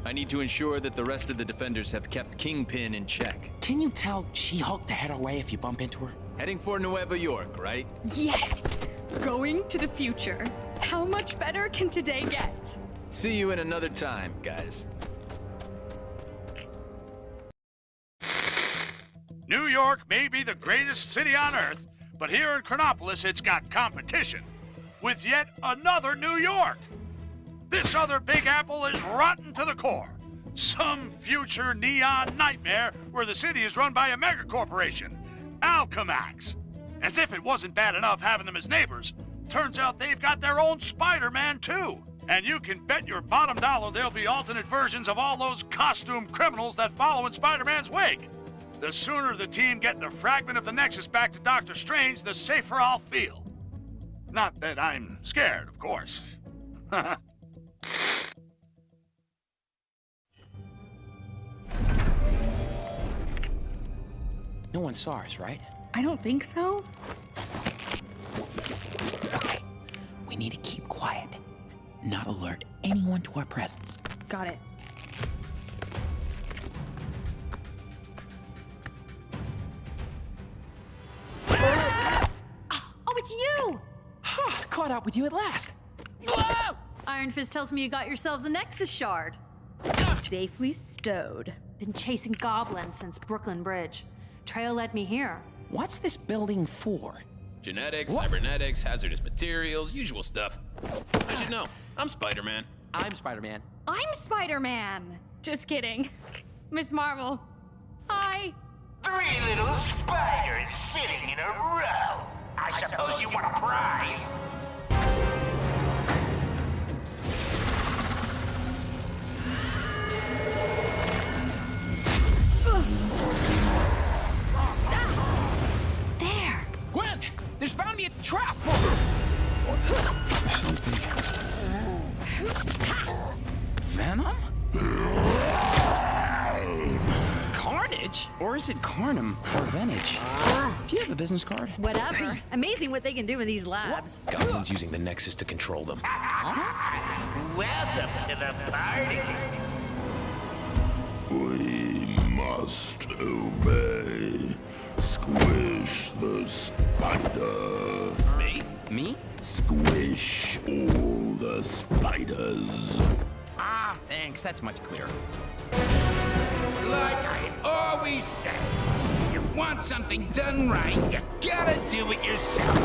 I need to ensure that the rest of the defenders have kept Kingpin in check. Can you tell She-Hulk to head our way if you bump into her? Heading for Nueva York, right? Yes! Going to the future. How much better can today get? See you in another time, guys. New York may be the greatest city on Earth, but here in Chronopolis it's got competition with yet another New York. This other Big Apple is rotten to the core. Some future neon nightmare where the city is run by a megacorporation, Alchemax. As if it wasn't bad enough having them as neighbors, turns out they've got their own Spider-Man too. And you can bet your bottom dollar there'll be alternate versions of all those costume criminals that follow in Spider-Man's wake. The sooner the team get the fragment of the Nexus back to Doctor Strange, the safer I'll feel. Not that I'm scared, of course. No one saw us, right? I don't think so. Okay, we need to keep quiet. Not alert anyone to our presence. Got it. Oh, it's you! Caught up with you at last. Iron Fist tells me you got yourselves a Nexus shard. safely stowed. Been chasing goblins since Brooklyn Bridge. Trail led me here. What's this building for? Genetics, cybernetics, hazardous materials, usual stuff. I should know. I'm Spider-Man. I'm Spider-Man. I'm Spider-Man! Just kidding. Miss Marvel. Hi. 3 little spiders sitting in a row. I suppose you want a prize? There! Gwen! There's bound to be a trap! Venom? Carnage? Or is it Carnum or Venage? Do you have a business card? Whatever. Amazing what they can do in these labs. Goblin's using the Nexus to control them. Welcome to the party. We must obey. Squish the spider. Me? Squish all the spiders. Ah, thanks. That's much clearer. Like I always said, you want something done right, you gotta do it yourself.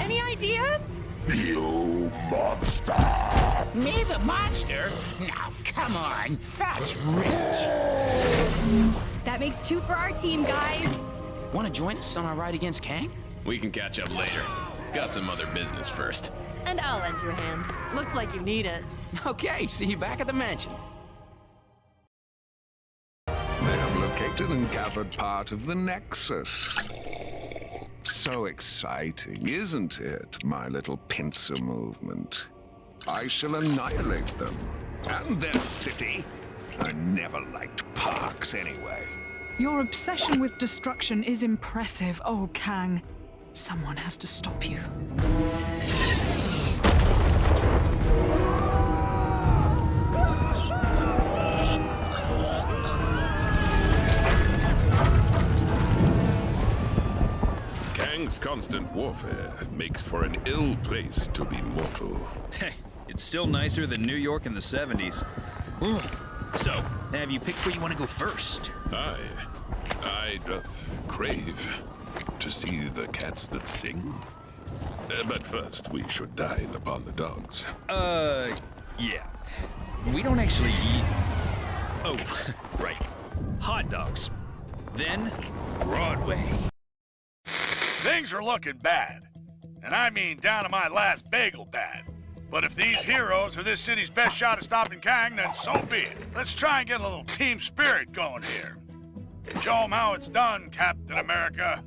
Any ideas? You monster! Me, the monster? Now, come on, that's rich. That makes 2 for our team, guys. Want to join us on our ride against Kang? We can catch up later. Got some other business first. And I'll lend you a hand. Looks like you need it. Okay, see you back at the mansion. They have located and gathered part of the Nexus. So exciting, isn't it, my little pincer movement? I shall annihilate them. And their city. I never liked parks anyway. Your obsession with destruction is impressive, oh Kang. Someone has to stop you. Kang's constant warfare makes for an ill place to be mortal. Hey, it's still nicer than New York in the 70s. So, have you picked where you want to go first? I doth crave to see the cats that sing. But first, we should dine upon the dogs. Yeah. We don't actually eat... Oh, right. Hot dogs. Then, Broadway. Things are looking bad. And I mean down to my last bagel bad. But if these heroes are this city's best shot at stopping Kang, then so be it. Let's try and get a little team spirit going here. Show 'em how it's done, Captain America.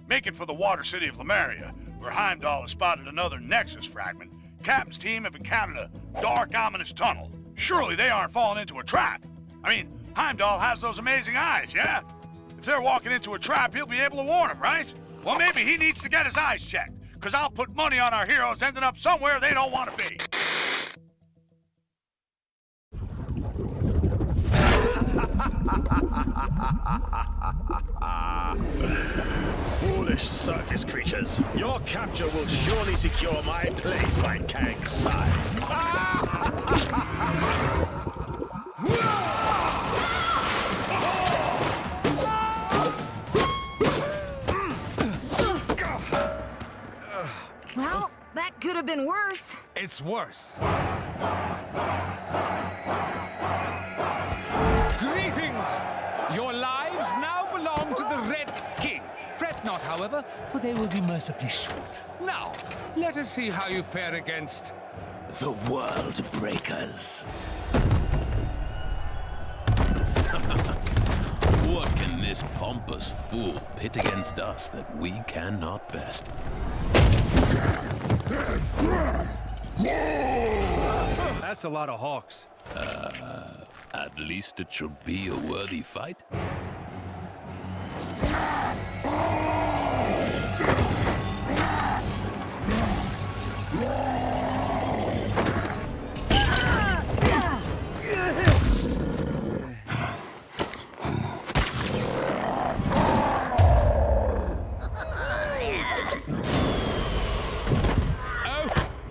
Make it for the water city of Lemuria, where Heimdall has spotted another Nexus fragment. Captain's team have encountered a dark, ominous tunnel. Surely they aren't falling into a trap. I mean, Heimdall has those amazing eyes, yeah? If they're walking into a trap, he'll be able to warn them, right? Well, maybe he needs to get his eyes checked, because I'll put money on our heroes ending up somewhere they don't want to be. Foolish surface creatures. Your capture will surely secure my place by Kang's side. Well, that could have been worse. It's worse. Greetings! Your lives now belong to the Red King. Fret not, however, for they will be mercifully short. Now, let us see how you fare against the World Breakers. What can this pompous fool pit against us that we cannot best? That's a lot of hawks. At least it should be a worthy fight.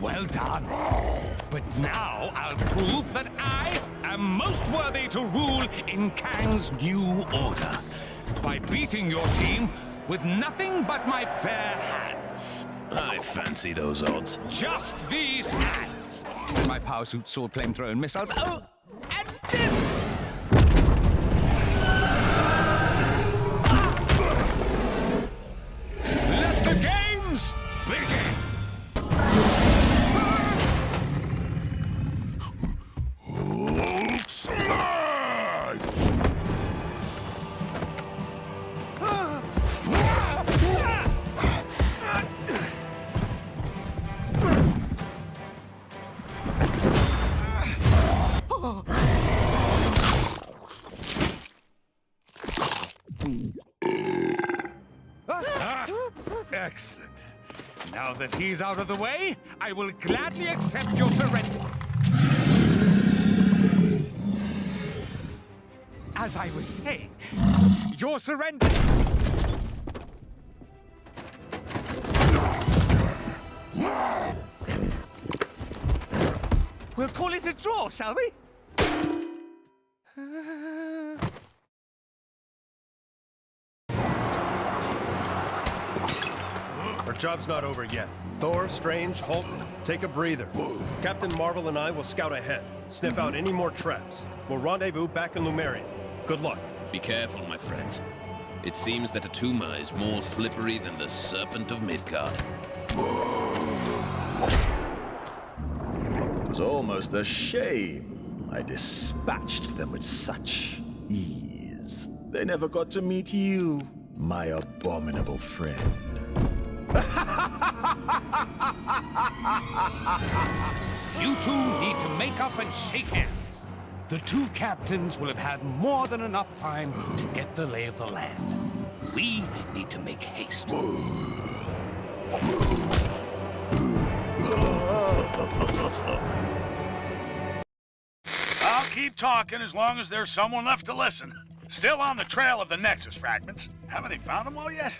Well done. But now I'll prove that I am most worthy to rule in Kang's new order. By beating your team with nothing but my bare hands. I fancy those odds. Just these hands. And my power suit, sword, flamethrower, and missiles. Oh, and this! Let the games begin! Excellent. Now that he's out of the way, I will gladly accept your surrender. As I was saying, your surrender. We'll call it a draw, shall we? Our job's not over yet. Thor, Strange, Hulk, take a breather. Captain Marvel and I will scout ahead, sniff out any more traps. We'll rendezvous back in Lumeria. Good luck. Be careful, my friends. It seems that Atuma is more slippery than the Serpent of Midgard. It was almost a shame I dispatched them with such ease. They never got to meet you, my abominable friend. You two need to make up and shake hands. The two captains will have had more than enough time to get the lay of the land. We need to make haste. I'll keep talking as long as there's someone left to listen. Still on the trail of the Nexus fragments. Haven't they found them all yet?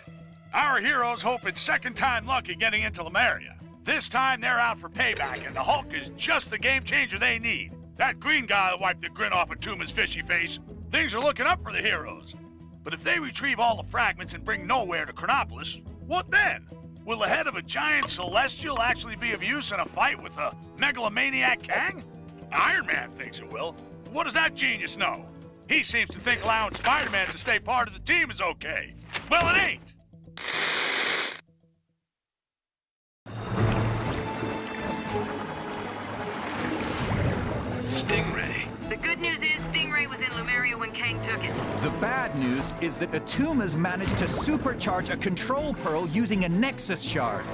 Our heroes hope it's second time lucky getting into Lemuria. This time they're out for payback, and the Hulk is just the game changer they need. That green guy will wipe the grin off of Tuma's fishy face. Things are looking up for the heroes. But if they retrieve all the fragments and bring nowhere to Chronopolis, what then? Will the head of a giant celestial actually be of use in a fight with a megalomaniac Kang? Iron Man thinks it will. What does that genius know? He seems to think allowing Spider-Man to stay part of the team is okay. Well, it ain't. Stingray. The good news is Stingray was in Lemuria when Kang took it. The bad news is that Atuma's managed to supercharge a control pearl using a Nexus shard.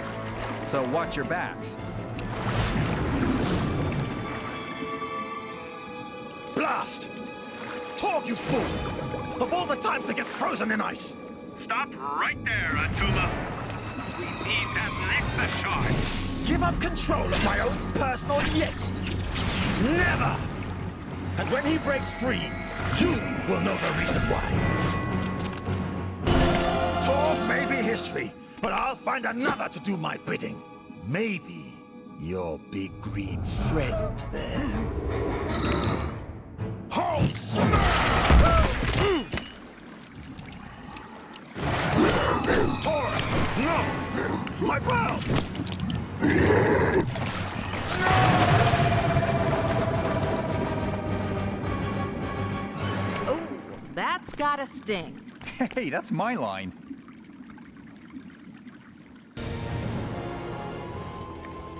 So watch your backs. Blast! Talk, you fool! Of all the times to get frozen in ice! Stop right there, Atuma. We need that Nexus shard. Give up control of my own personal yet! Never! And when he breaks free, you will know the reason why. Talk may be history, but I'll find another to do my bidding. Maybe your big green friend there. Hulk smash! Tor! No! My bro! Oh, that's gotta sting. Hey, that's my line.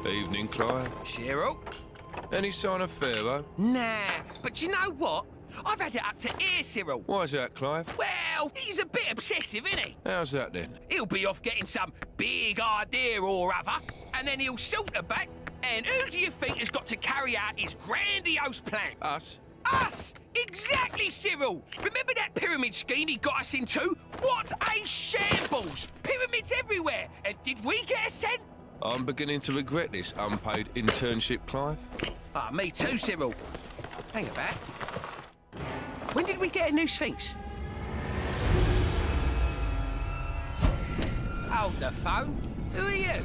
Evening, Clive. Cheryl? Any sign of Pharaoh? Nah, but you know what? I've had it up to here, Cyril. Why's that, Clive? Well, he's a bit obsessive, isn't he? How's that then? He'll be off getting some big idea or other, and then he'll saunter back, and who do you think has got to carry out his grandiose plan? Us? Us! Exactly, Cyril! Remember that pyramid scheme he got us into? What a shambles! Pyramids everywhere! And did we get a cent? I'm beginning to regret this unpaid internship, Clive. Ah, me too, Cyril. Hang about. When did we get a new Sphinx? Hold the phone. Who are you?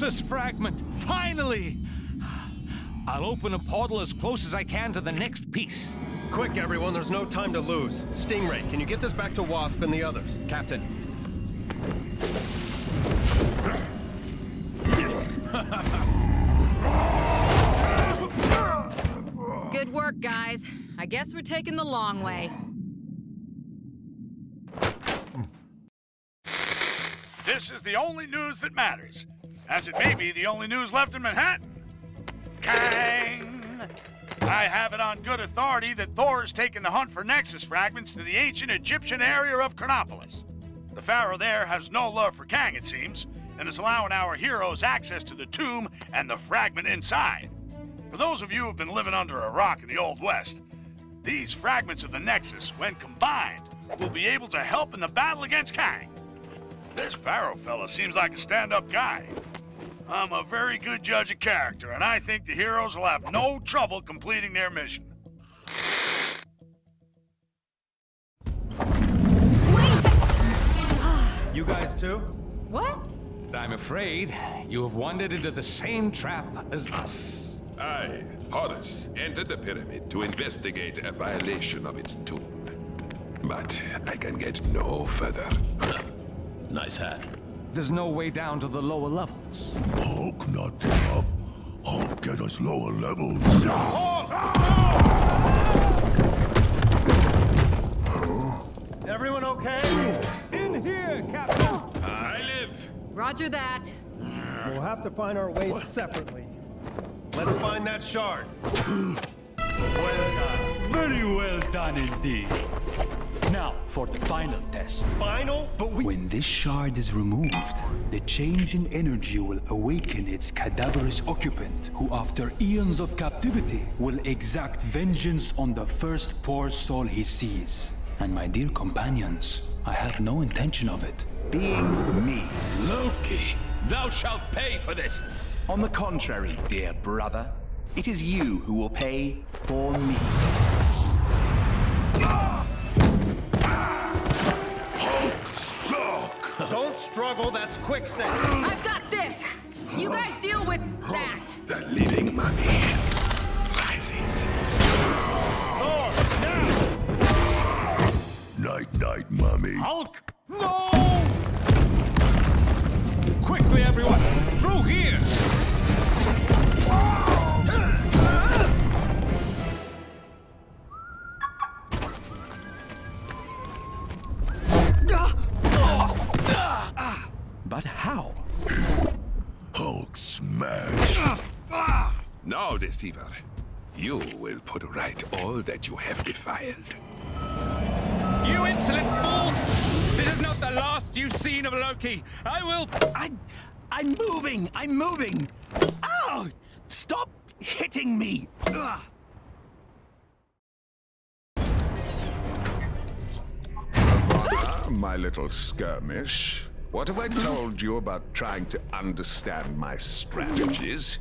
Nexus fragment! Finally! I'll open a portal as close as I can to the next piece. Quick, everyone, there's no time to lose. Stingray, can you get this back to Wasp and the others? Captain. Good work, guys. I guess we're taking the long way. This is the only news that matters, as it may be the only news left in Manhattan. Kang! I have it on good authority that Thor's taken the hunt for Nexus fragments to the ancient Egyptian area of Chronopolis. The pharaoh there has no love for Kang, it seems, and is allowing our heroes access to the tomb and the fragment inside. For those of you who've been living under a rock in the Old West, these fragments of the Nexus, when combined, will be able to help in the battle against Kang. This pharaoh fella seems like a stand-up guy. I'm a very good judge of character, and I think the heroes will have no trouble completing their mission. You guys too? What? I'm afraid you have wandered into the same trap as us. I, Horus, entered the pyramid to investigate a violation of its tomb. But I can get no further. Nice hat. There's no way down to the lower levels. Hulk not get up. Hulk get us lower levels. Everyone okay? In here, Captain! I live. Roger that. We'll have to find our ways separately. Let's find that shard. Well done. Very well done indeed. Now, for the final test. Final? But when this shard is removed, the change in energy will awaken its cadaverous occupant, who after eons of captivity will exact vengeance on the first poor soul he sees. And my dear companions, I had no intention of it being me. Loki, thou shalt pay for this. On the contrary, dear brother, it is you who will pay for me. Don't struggle, that's quicksand. I've got this. You guys deal with that. The living mummy rises. Thor, now! Night, night, mummy. Hulk! No! Quickly, everyone! Through here! But how? Hulk smash. Now, deceiver, you will put right all that you have defiled. You insolent fools! This is not the last you've seen of Loki. I'm moving! I'm moving! Ow! Stop hitting me! Ugh. My little skirmish. What have I told you about trying to understand my strategies?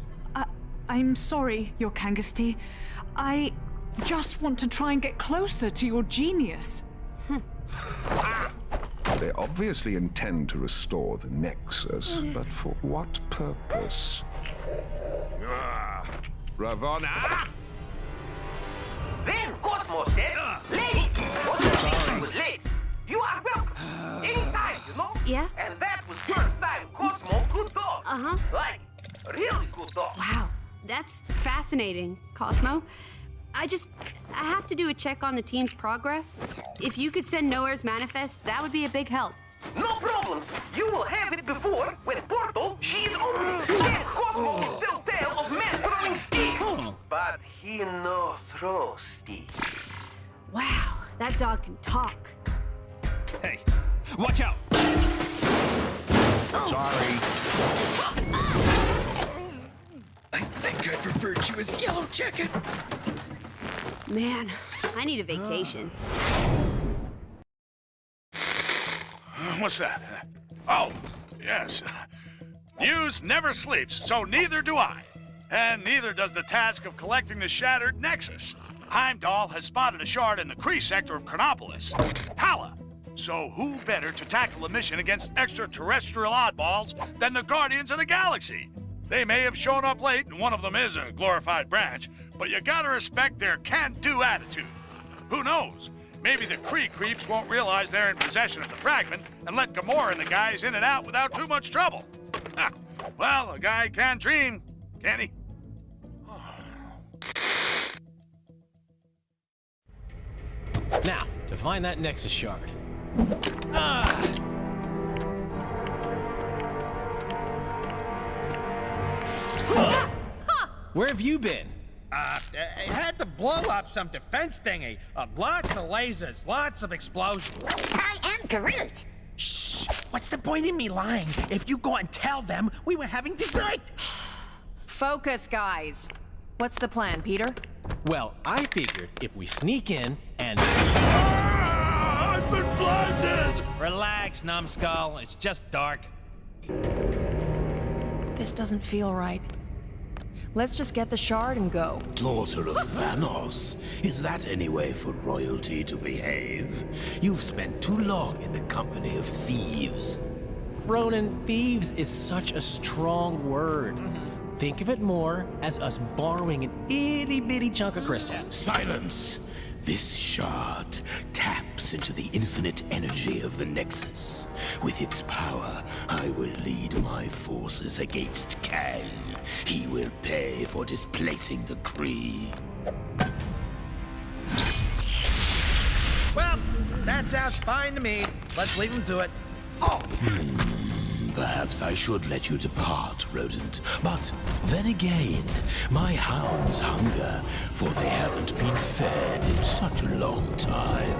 I'm sorry, Your Kangasty. I just want to try and get closer to your genius. They obviously intend to restore the Nexus, but for what purpose? Ravonna! Then Cosmos said, late! Cosmos was late. You are welcome. Anytime, you know? Yeah? And that was first time Cosmo could talk. Uh-huh. Like, really good talk. Wow, that's fascinating, Cosmo. I have to do a check on the team's progress. If you could send Nowhere's manifest, that would be a big help. No problem. You will have it before, when Portal, she is open. Then Cosmo can still tell of men throwing sticks. But he no throw sticks. Wow, that dog can talk. Hey, watch out! Sorry. I think I preferred you as Yellow Jacket. Man, I need a vacation. What's that? Oh, yes. News never sleeps, so neither do I. And neither does the task of collecting the shattered Nexus. Heimdall has spotted a shard in the Kree sector of Chronopolis. Hala! So who better to tackle a mission against extraterrestrial oddballs than the Guardians of the Galaxy? They may have shown up late, and one of them is a glorified branch, but you gotta respect their can-do attitude. Who knows? Maybe the Kree creeps won't realize they're in possession of the fragment and let Gamora and the guys in and out without too much trouble. Well, a guy can dream, can't he? Now, to find that Nexus shard. Where have you been? It had to blow up some defense thingy. Lots of lasers, lots of explosions. I am Groot. Shh! What's the point in me lying? If you go and tell them we were having dessert. Focus, guys. What's the plan, Peter? Well, I figured if we sneak in and... I've been blinded! Relax, numbskull. It's just dark. This doesn't feel right. Let's just get the shard and go. Daughter of Thanos, is that any way for royalty to behave? You've spent too long in the company of thieves. Ronan, thieves is such a strong word. Think of it more as us borrowing an itty-bitty chunk of crystal. Silence! This shard taps into the infinite energy of the Nexus. With its power, I will lead my forces against Kang. He will pay for displacing the Kree. Well, that sounds fine to me. Let's leave him to it. Oh! Perhaps I should let you depart, rodent. But then again, my hounds hunger, for they haven't been fed in such a long time.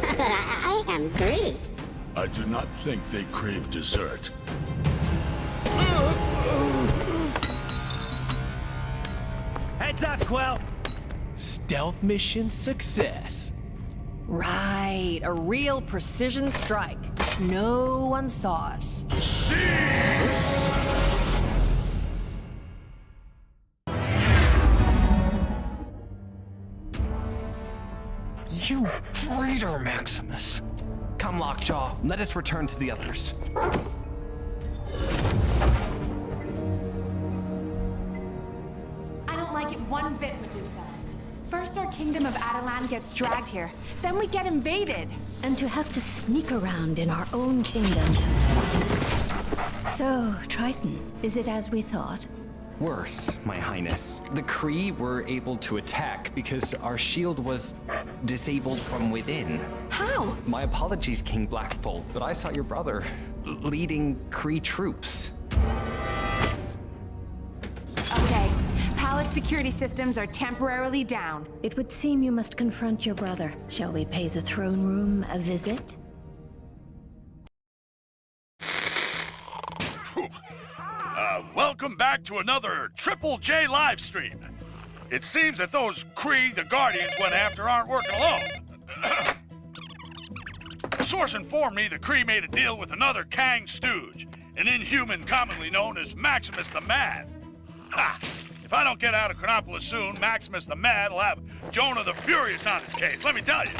I am Groot. I do not think they crave dessert. Heads up, Quill! Stealth mission success. Right, a real precision strike. No one saw us. You traitor, Maximus! Come, Lockjaw, let us return to the others. I don't like it one bit, Medusa. First our kingdom of Adelan gets dragged here, then we get invaded. And to have to sneak around in our own kingdom. So, Triton, is it as we thought? Worse, my highness. The Kree were able to attack because our shield was disabled from within. How? My apologies, King Black Bolt, but I saw your brother leading Kree troops. Okay, palace security systems are temporarily down. It would seem you must confront your brother. Shall we pay the throne room a visit? Welcome back to another Triple J live stream. It seems that those Kree the Guardians went after aren't working alone. A source informed me the Kree made a deal with another Kang stooge, an inhuman commonly known as Maximus the Mad. Ha! If I don't get out of Chronopolis soon, Maximus the Mad will have Jonah the Furious on his case, let me tell you.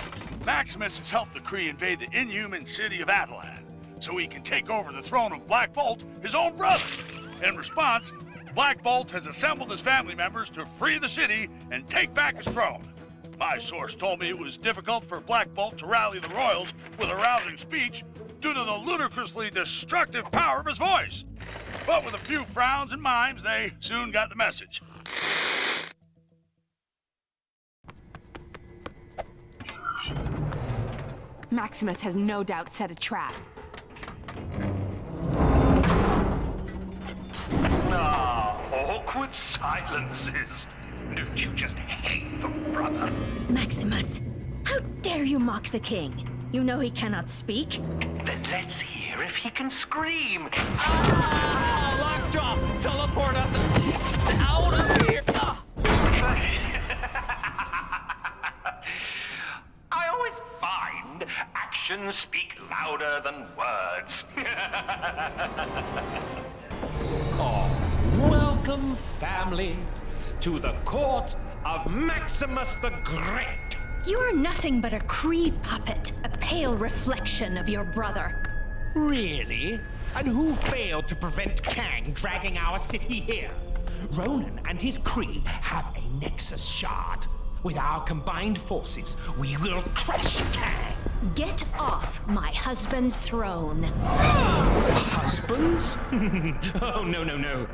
Maximus has helped the Kree invade the inhuman city of Adelan, so he can take over the throne of Black Bolt, his own brother. In response, Black Bolt has assembled his family members to free the city and take back his throne. My source told me it was difficult for Black Bolt to rally the royals with a rousing speech due to the ludicrously destructive power of his voice. But with a few frowns and mimes, they soon got the message. Maximus has no doubt set a trap. Awkward silences. Don't you just hate them, brother? Maximus, how dare you mock the king? You know he cannot speak. Then let's hear if he can scream. Lockjaw, teleport us out of here! I always find actions speak louder than words. Welcome, family, to the court of Maximus the Great. You are nothing but a Kree puppet, a pale reflection of your brother. Really? And who failed to prevent Kang dragging our city here? Ronan and his Kree have a Nexus shard. With our combined forces, we will crush Kang. Get off my husband's throne. Husbands? Oh, no, no, no.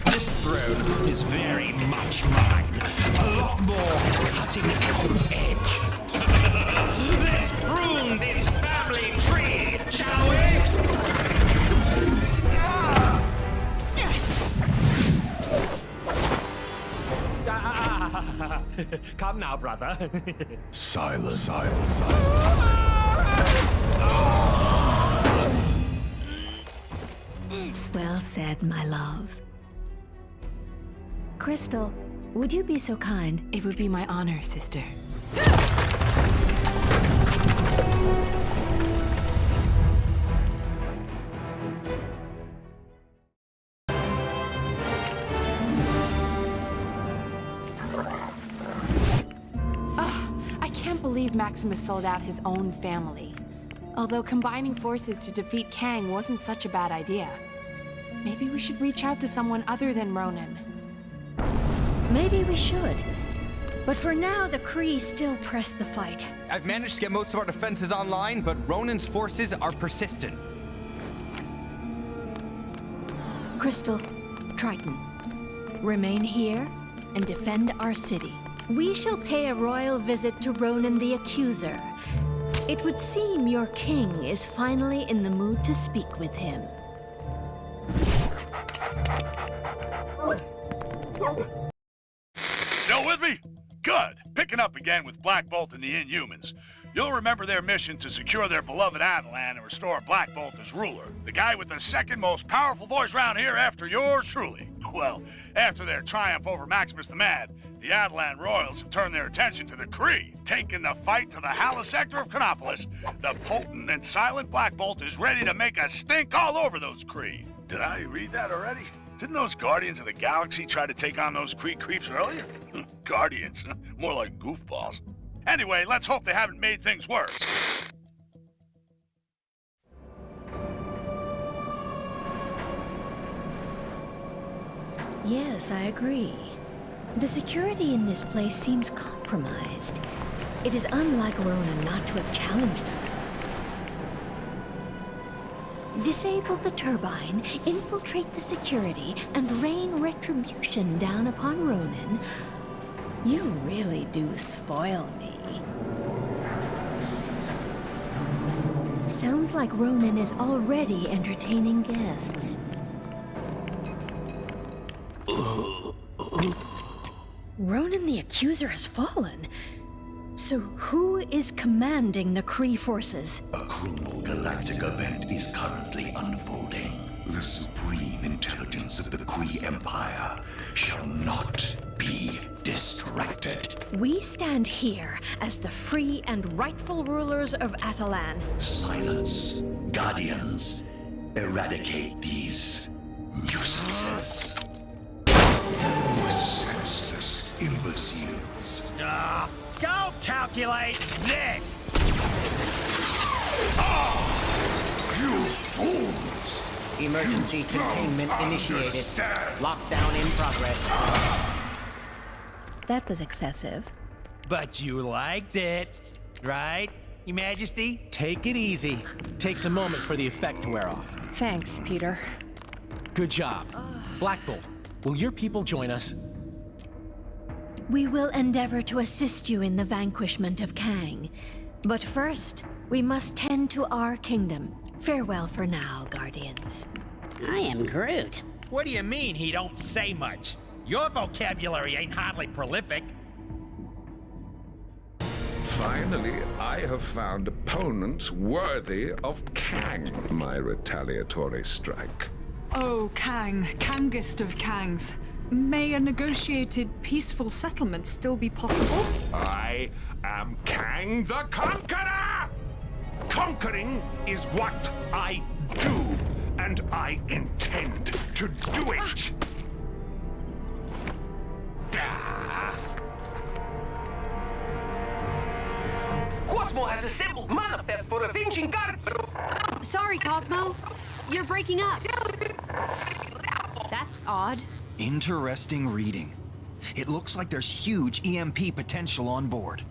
This throne is very much mine. A lot more cutting edge. Let's prune this family tree, shall we? Come now, brother. Silence. Well said, my love. Crystal, would you be so kind? It would be my honor, sister. I can't believe Maximus sold out his own family. Although combining forces to defeat Kang wasn't such a bad idea. Maybe we should reach out to someone other than Ronan. Maybe we should. But for now, the Kree still press the fight. I've managed to get most of our defenses online, but Ronan's forces are persistent. Crystal, Triton, remain here and defend our city. We shall pay a royal visit to Ronan the Accuser. It would seem your king is finally in the mood to speak with him. Still with me? Good. Picking up again with Black Bolt and the Inhumans. You'll remember their mission to secure their beloved Attilan and restore Black Bolt as ruler. The guy with the second most powerful voice round here after yours truly. Well, after their triumph over Maximus the Mad, the Attilan royals have turned their attention to the Kree, taking the fight to the Hala sector of Chronopolis. The potent and silent Black Bolt is ready to make a stink all over those Kree. Did I read that already? Didn't those Guardians of the Galaxy try to take on those Kree creeps earlier? Guardians, more like goofballs. Anyway, let's hope they haven't made things worse. Yes, I agree. The security in this place seems compromised. It is unlike Ronan not to have challenged us. Disable the turbine, infiltrate the security, and rain retribution down upon Ronan. You really do spoil me. Sounds like Ronan is already entertaining guests. Ronan the Accuser has fallen. So who is commanding the Kree forces? A cruel galactic event is currently unfolding. The supreme intelligence of the Kree Empire shall not be distracted. We stand here as the free and rightful rulers of Attilan. Silence. Guardians, eradicate these nuisances. Senseless imbeciles. Go calculate this! You fools! Emergency containment initiated. Lockdown in progress. That was excessive. But you liked it, right, Your Majesty? Take it easy. Takes a moment for the effect to wear off. Thanks, Peter. Good job. Black Bolt, will your people join us? We will endeavor to assist you in the vanquishment of Kang. But first, we must tend to our kingdom. Farewell for now, Guardians. I am Groot. What do you mean he don't say much? Your vocabulary ain't hardly prolific. Finally, I have found opponents worthy of Kang, my retaliatory strike. Oh, Kang, Kangest of Kangs. May a negotiated peaceful settlement still be possible? I am Kang the Conqueror! Conquering is what I do, and I intend to do it. Cosmo has assembled manifest for avenging God. Sorry, Cosmo. You're breaking up. That's odd. Interesting reading. It looks like there's huge EMP potential on board.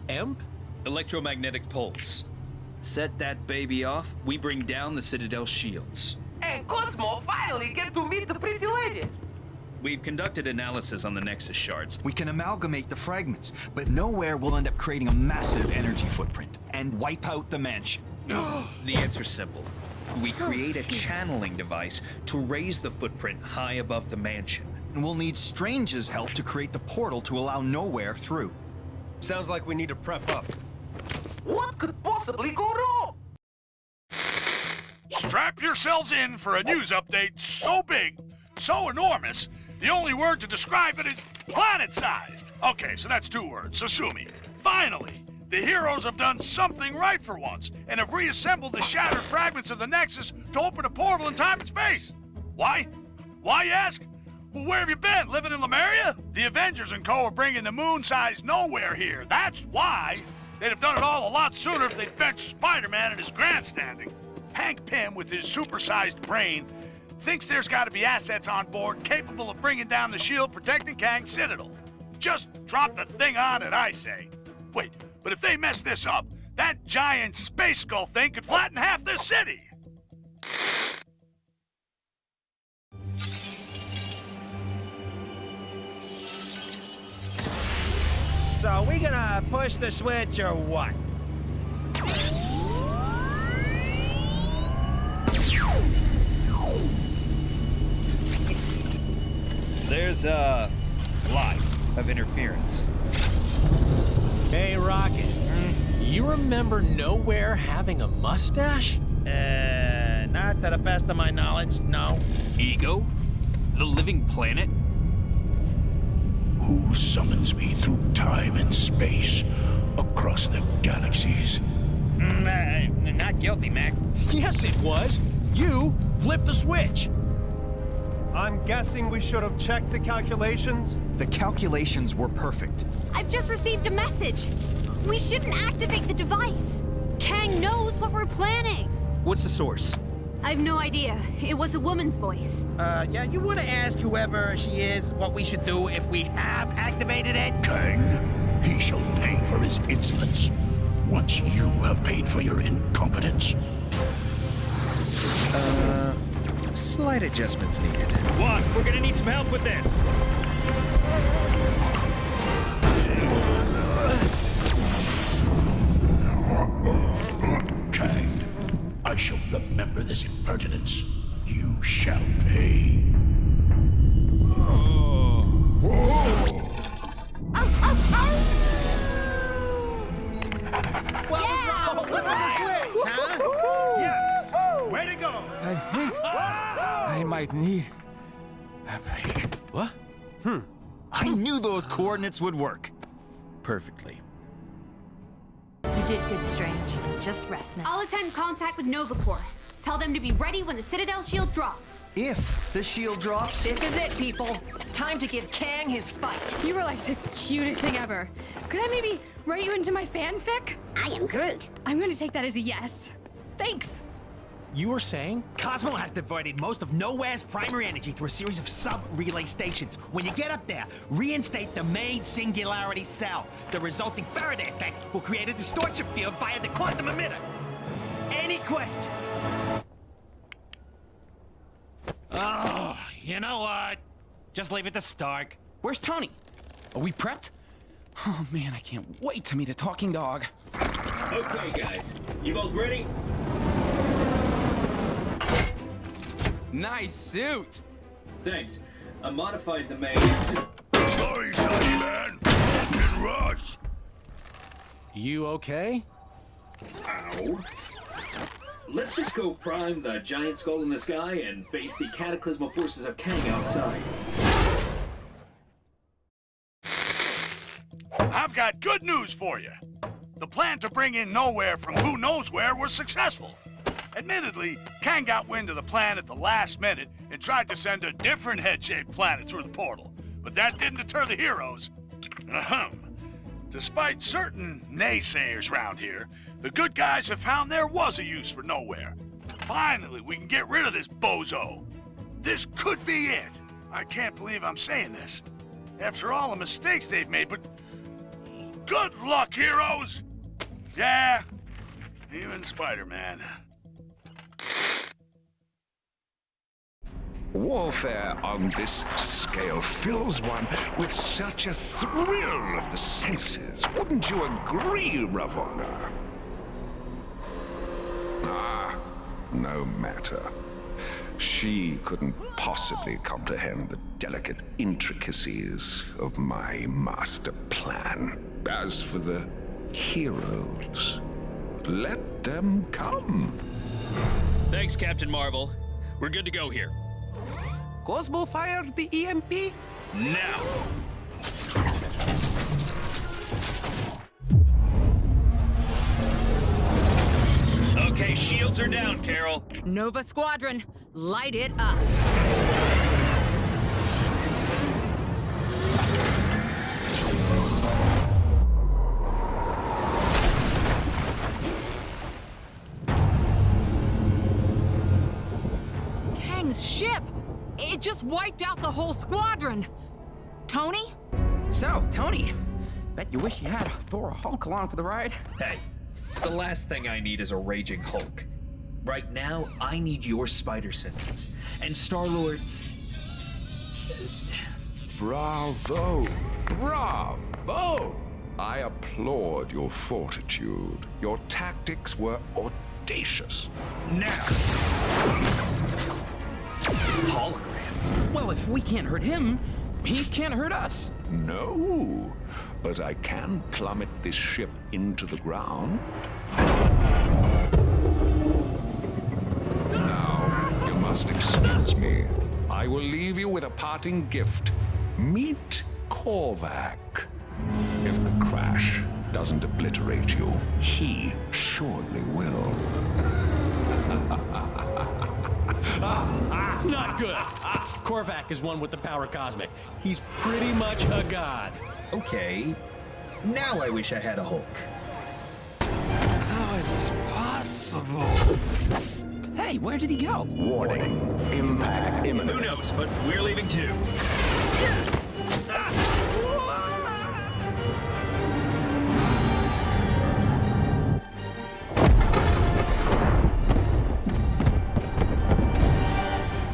EMP? Electromagnetic pulse. Set that baby off, we bring down the Citadel shields. And Cosmo finally get to meet the pretty lady. We've conducted analysis on the Nexus shards. We can amalgamate the fragments, but nowhere will end up creating a massive energy footprint and wipe out the mansion. The answer's simple. We create a channeling device to raise the footprint high above the mansion. And we'll need Strange's help to create the portal to allow Nowhere through. Sounds like we need to prep up. What could possibly go wrong? Strap yourselves in for a news update so big, so enormous, the only word to describe it is planet-sized. Okay, so that's 2 words, so sue me. Finally, the heroes have done something right for once and have reassembled the shattered fragments of the Nexus to open a portal in time and space. Why? Why, you ask? Well, where have you been? Living in Lemuria? The Avengers and co. are bringing the moon-sized Nowhere here. That's why. They'd have done it all a lot sooner if they'd benched Spider-Man and his grandstanding. Hank Pym, with his supersized brain, thinks there's got to be assets on board capable of bringing down the shield protecting Kang's Citadel. Just drop the thing on it, I say. Wait, but if they mess this up, that giant space skull thing could flatten half this city. So we gonna push the switch or what? There's a lot of interference. Hey, Rocket. You remember Nowhere having a mustache? Not to the best of my knowledge, no. Ego? The living planet? Who summons me through time and space, across the galaxies? Not guilty, Mac. Yes, it was. You flipped the switch. I'm guessing we should have checked the calculations? The calculations were perfect. I've just received a message. We shouldn't activate the device. Kang knows what we're planning. What's the source? I've no idea. It was a woman's voice. Yeah, you wanna ask whoever she is what we should do if we have activated it? Kang, he shall pay for his insolence once you have paid for your incompetence. Slight adjustments needed. Wasp, we're gonna need some help with this. Kang, I shall remember this impertinence. You shall pay. What was wrong? Flip the switch, huh? Yes! Way to go! I think I might need a break. What? I knew those coordinates would work. Perfectly. You did good, Strange. Just rest now. I'll attend contact with Nova Corps. Tell them to be ready when the Citadel shield drops. If the shield drops... This is it, people. Time to give Kang his fight. You were like the cutest thing ever. Could I maybe write you into my fanfic? I am Groot. I'm gonna take that as a yes. Thanks. You were saying? Cosmo has diverted most of Nowhere's primary energy through a series of sub-relay stations. When you get up there, reinstate the main singularity cell. The resulting Faraday effect will create a distortion field via the quantum emitter. Any questions? Oh, you know what? Just leave it to Stark. Where's Tony? Are we prepped? Oh man, I can't wait to meet a talking dog. Okay, guys. You both ready? Nice suit! Thanks. I modified the main. Sorry, Sonny Man. Been rushed. You okay? Ow. Let's just go prime the giant skull in the sky and face the cataclysmal forces of Kang outside. I've got good news for you. The plan to bring in Nowhere from who knows where was successful. Admittedly, Kang got wind of the plan at the last minute and tried to send a different head-shaped planet through the portal. But that didn't deter the heroes. Ahem. Despite certain naysayers round here, the good guys have found there was a use for Nowhere. Finally, we can get rid of this bozo. This could be it. I can't believe I'm saying this. After all the mistakes they've made, but good luck, heroes! Yeah, even Spider-Man. Warfare on this scale fills one with such a thrill of the senses. Wouldn't you agree, Ravonna? Ah, no matter. She couldn't possibly comprehend the delicate intricacies of my master plan. As for the heroes, let them come. Thanks, Captain Marvel. We're good to go here. Cosmo fired the EMP? Now! Okay, shields are down, Carol. Nova Squadron, light it up. Kang's ship! It just wiped out the whole squadron! Tony? So, Tony, bet you wish you had Thor Hulk along for the ride. Hey, the last thing I need is a raging Hulk. Right now, I need your spider senses. And Star-Lord's... Bravo! Bravo! I applaud your fortitude. Your tactics were audacious. Now! Hologram. Well, if we can't hurt him, he can't hurt us. No, but I can plummet this ship into the ground. Now, you must excuse me. I will leave you with a parting gift. Meet Korvac. If the crash doesn't obliterate you, he surely will. Not good. Korvac is one with the power cosmic. He's pretty much a god. Okay, now I wish I had a Hulk. How is this possible? Hey, where did he go? Warning. Impact imminent. Who knows, but we're leaving too.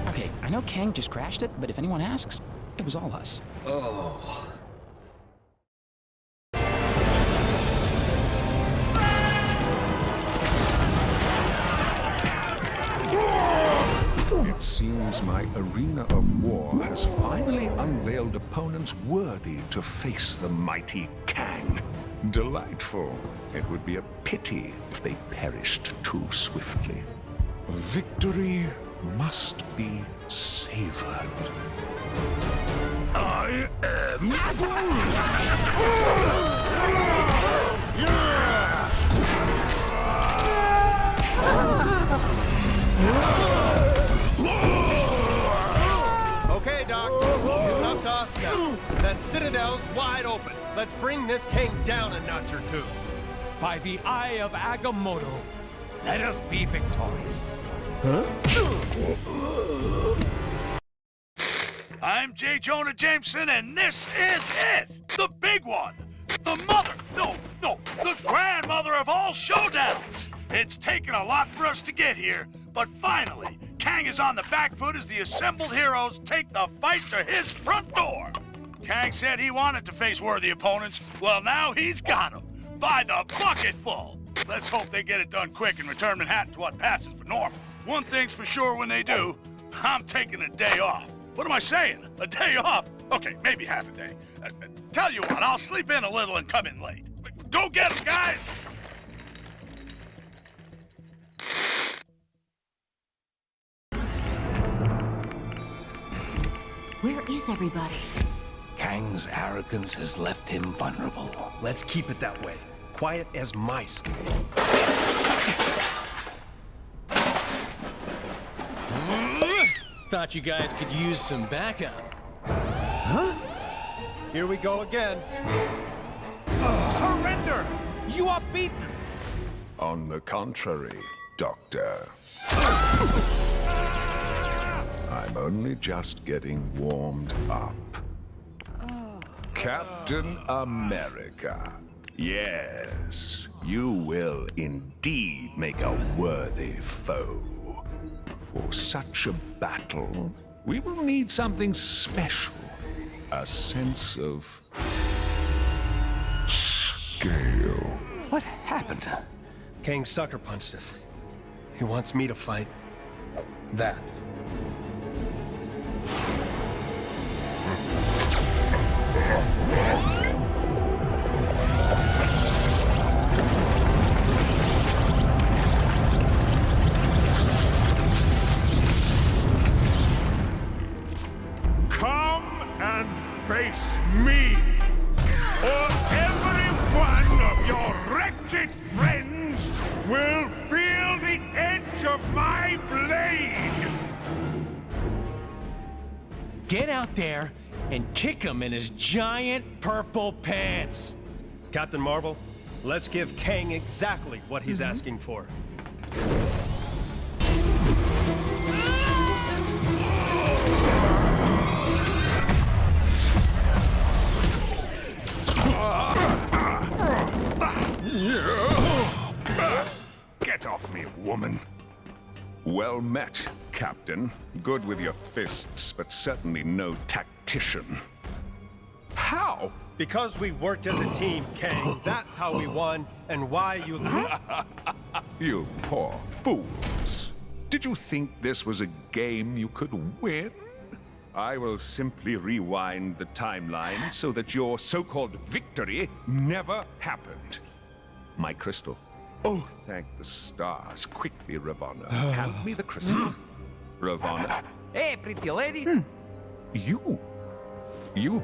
Okay, I know Kang just crashed it, but if anyone asks, it was all us. Oh. It seems my arena of war has finally unveiled opponents worthy to face the mighty Kang. Delightful. It would be a pity if they perished too swiftly. Victory must be savored. I am Okay, Doc. It's up to us now. That Citadel's wide open. Let's bring this king down a notch or two. By the eye of Agamotto, let us be victorious. I'm J. Jonah Jameson, and this is it! The big one! The grandmother of all showdowns! It's taken a lot for us to get here, but finally, Kang is on the back foot as the assembled heroes take the fight to his front door. Kang said he wanted to face worthy opponents. Well, now he's got them. By the bucketful. Let's hope they get it done quick and return Manhattan to what passes for normal. One thing's for sure when they do, I'm taking a day off. What am I saying? A day off? Okay, maybe half a day. Tell you what, I'll sleep in a little and come in late. Go get them, guys! Where is everybody? Kang's arrogance has left him vulnerable. Let's keep it that way. Quiet as mice. Thought you guys could use some backup. Huh? Here we go again. Surrender! You are beaten! On the contrary, Doctor. I'm only just getting warmed up. Captain America. Yes, you will indeed make a worthy foe. For such a battle, we will need something special. A sense of scale. What happened? Kang sucker punched us. He wants me to fight that. Come and face me, or every one of your wretched friends will feel the edge of my blade! Get out there and kick him in his giant purple pants. Captain Marvel, let's give Kang exactly what he's asking for. Get off me, woman. Well met, Captain. Good with your fists, but certainly no tactician. How? Because we worked as a team, Kang. That's how we won, and why you... You poor fools. Did you think this was a game you could win? I will simply rewind the timeline so that your so-called victory never happened. My crystal. Oh, thank the stars. Quickly, Ravonna. Hand me the crystal. Ravonna. Hey, pretty lady. You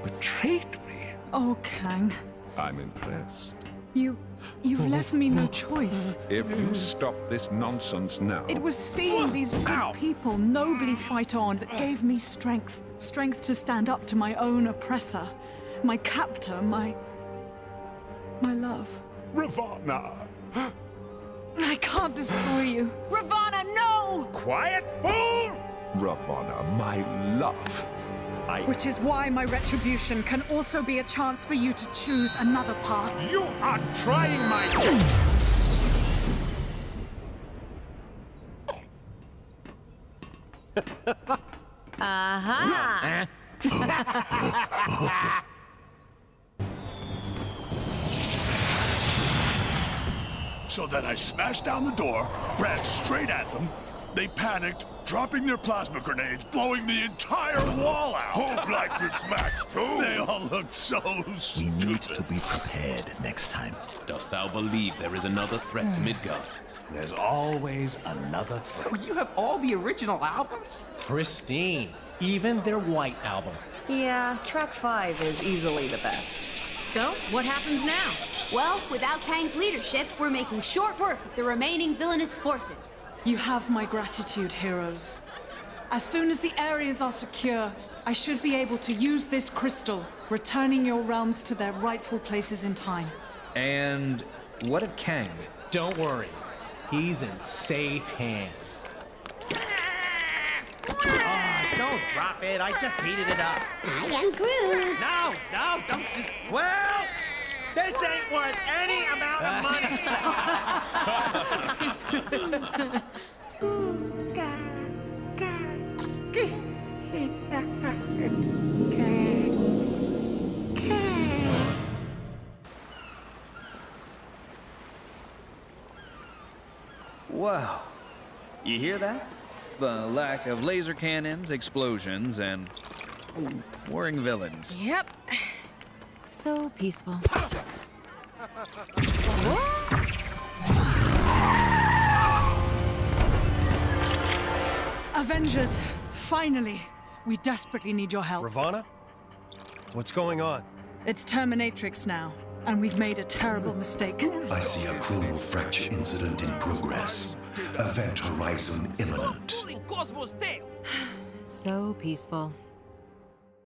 betrayed me. Oh, Kang. I'm impressed. You've left me no choice. If you stop this nonsense now... It was seeing these good people nobly fight on that gave me strength. Strength to stand up to my own oppressor. My captor, my love. Ravonna! I can't destroy you. Ravonna, no! Quiet, fool! Ravonna, my love. Which is why my retribution can also be a chance for you to choose another path. You are trying my... Aha! So then I smashed down the door, ran straight at them. They panicked, dropping their plasma grenades, blowing the entire wall out. Who'd like to smash too? They all looked so stupid. We need to be prepared next time. Dost thou believe there is another threat to Midgard? There's always another So you have all the original albums? Pristine. Even their White album. Yeah, track 5 is easily the best. So, what happens now? Well, without Kang's leadership, we're making short work of the remaining villainous forces. You have my gratitude, heroes. As soon as the areas are secure, I should be able to use this crystal, returning your realms to their rightful places in time. And what of Kang? Don't worry. He's in safe hands. Oh, don't drop it. I just heated it up. I am Groot. No, don't just... Well, this ain't worth any amount of money. Wow. You hear that? The lack of laser cannons, explosions, and warring villains. Yep. So peaceful. Avengers, finally! We desperately need your help. Ravonna? What's going on? It's Terminatrix now, and we've made a terrible mistake. I see a cruel fracture incident in progress. Event horizon imminent. So peaceful.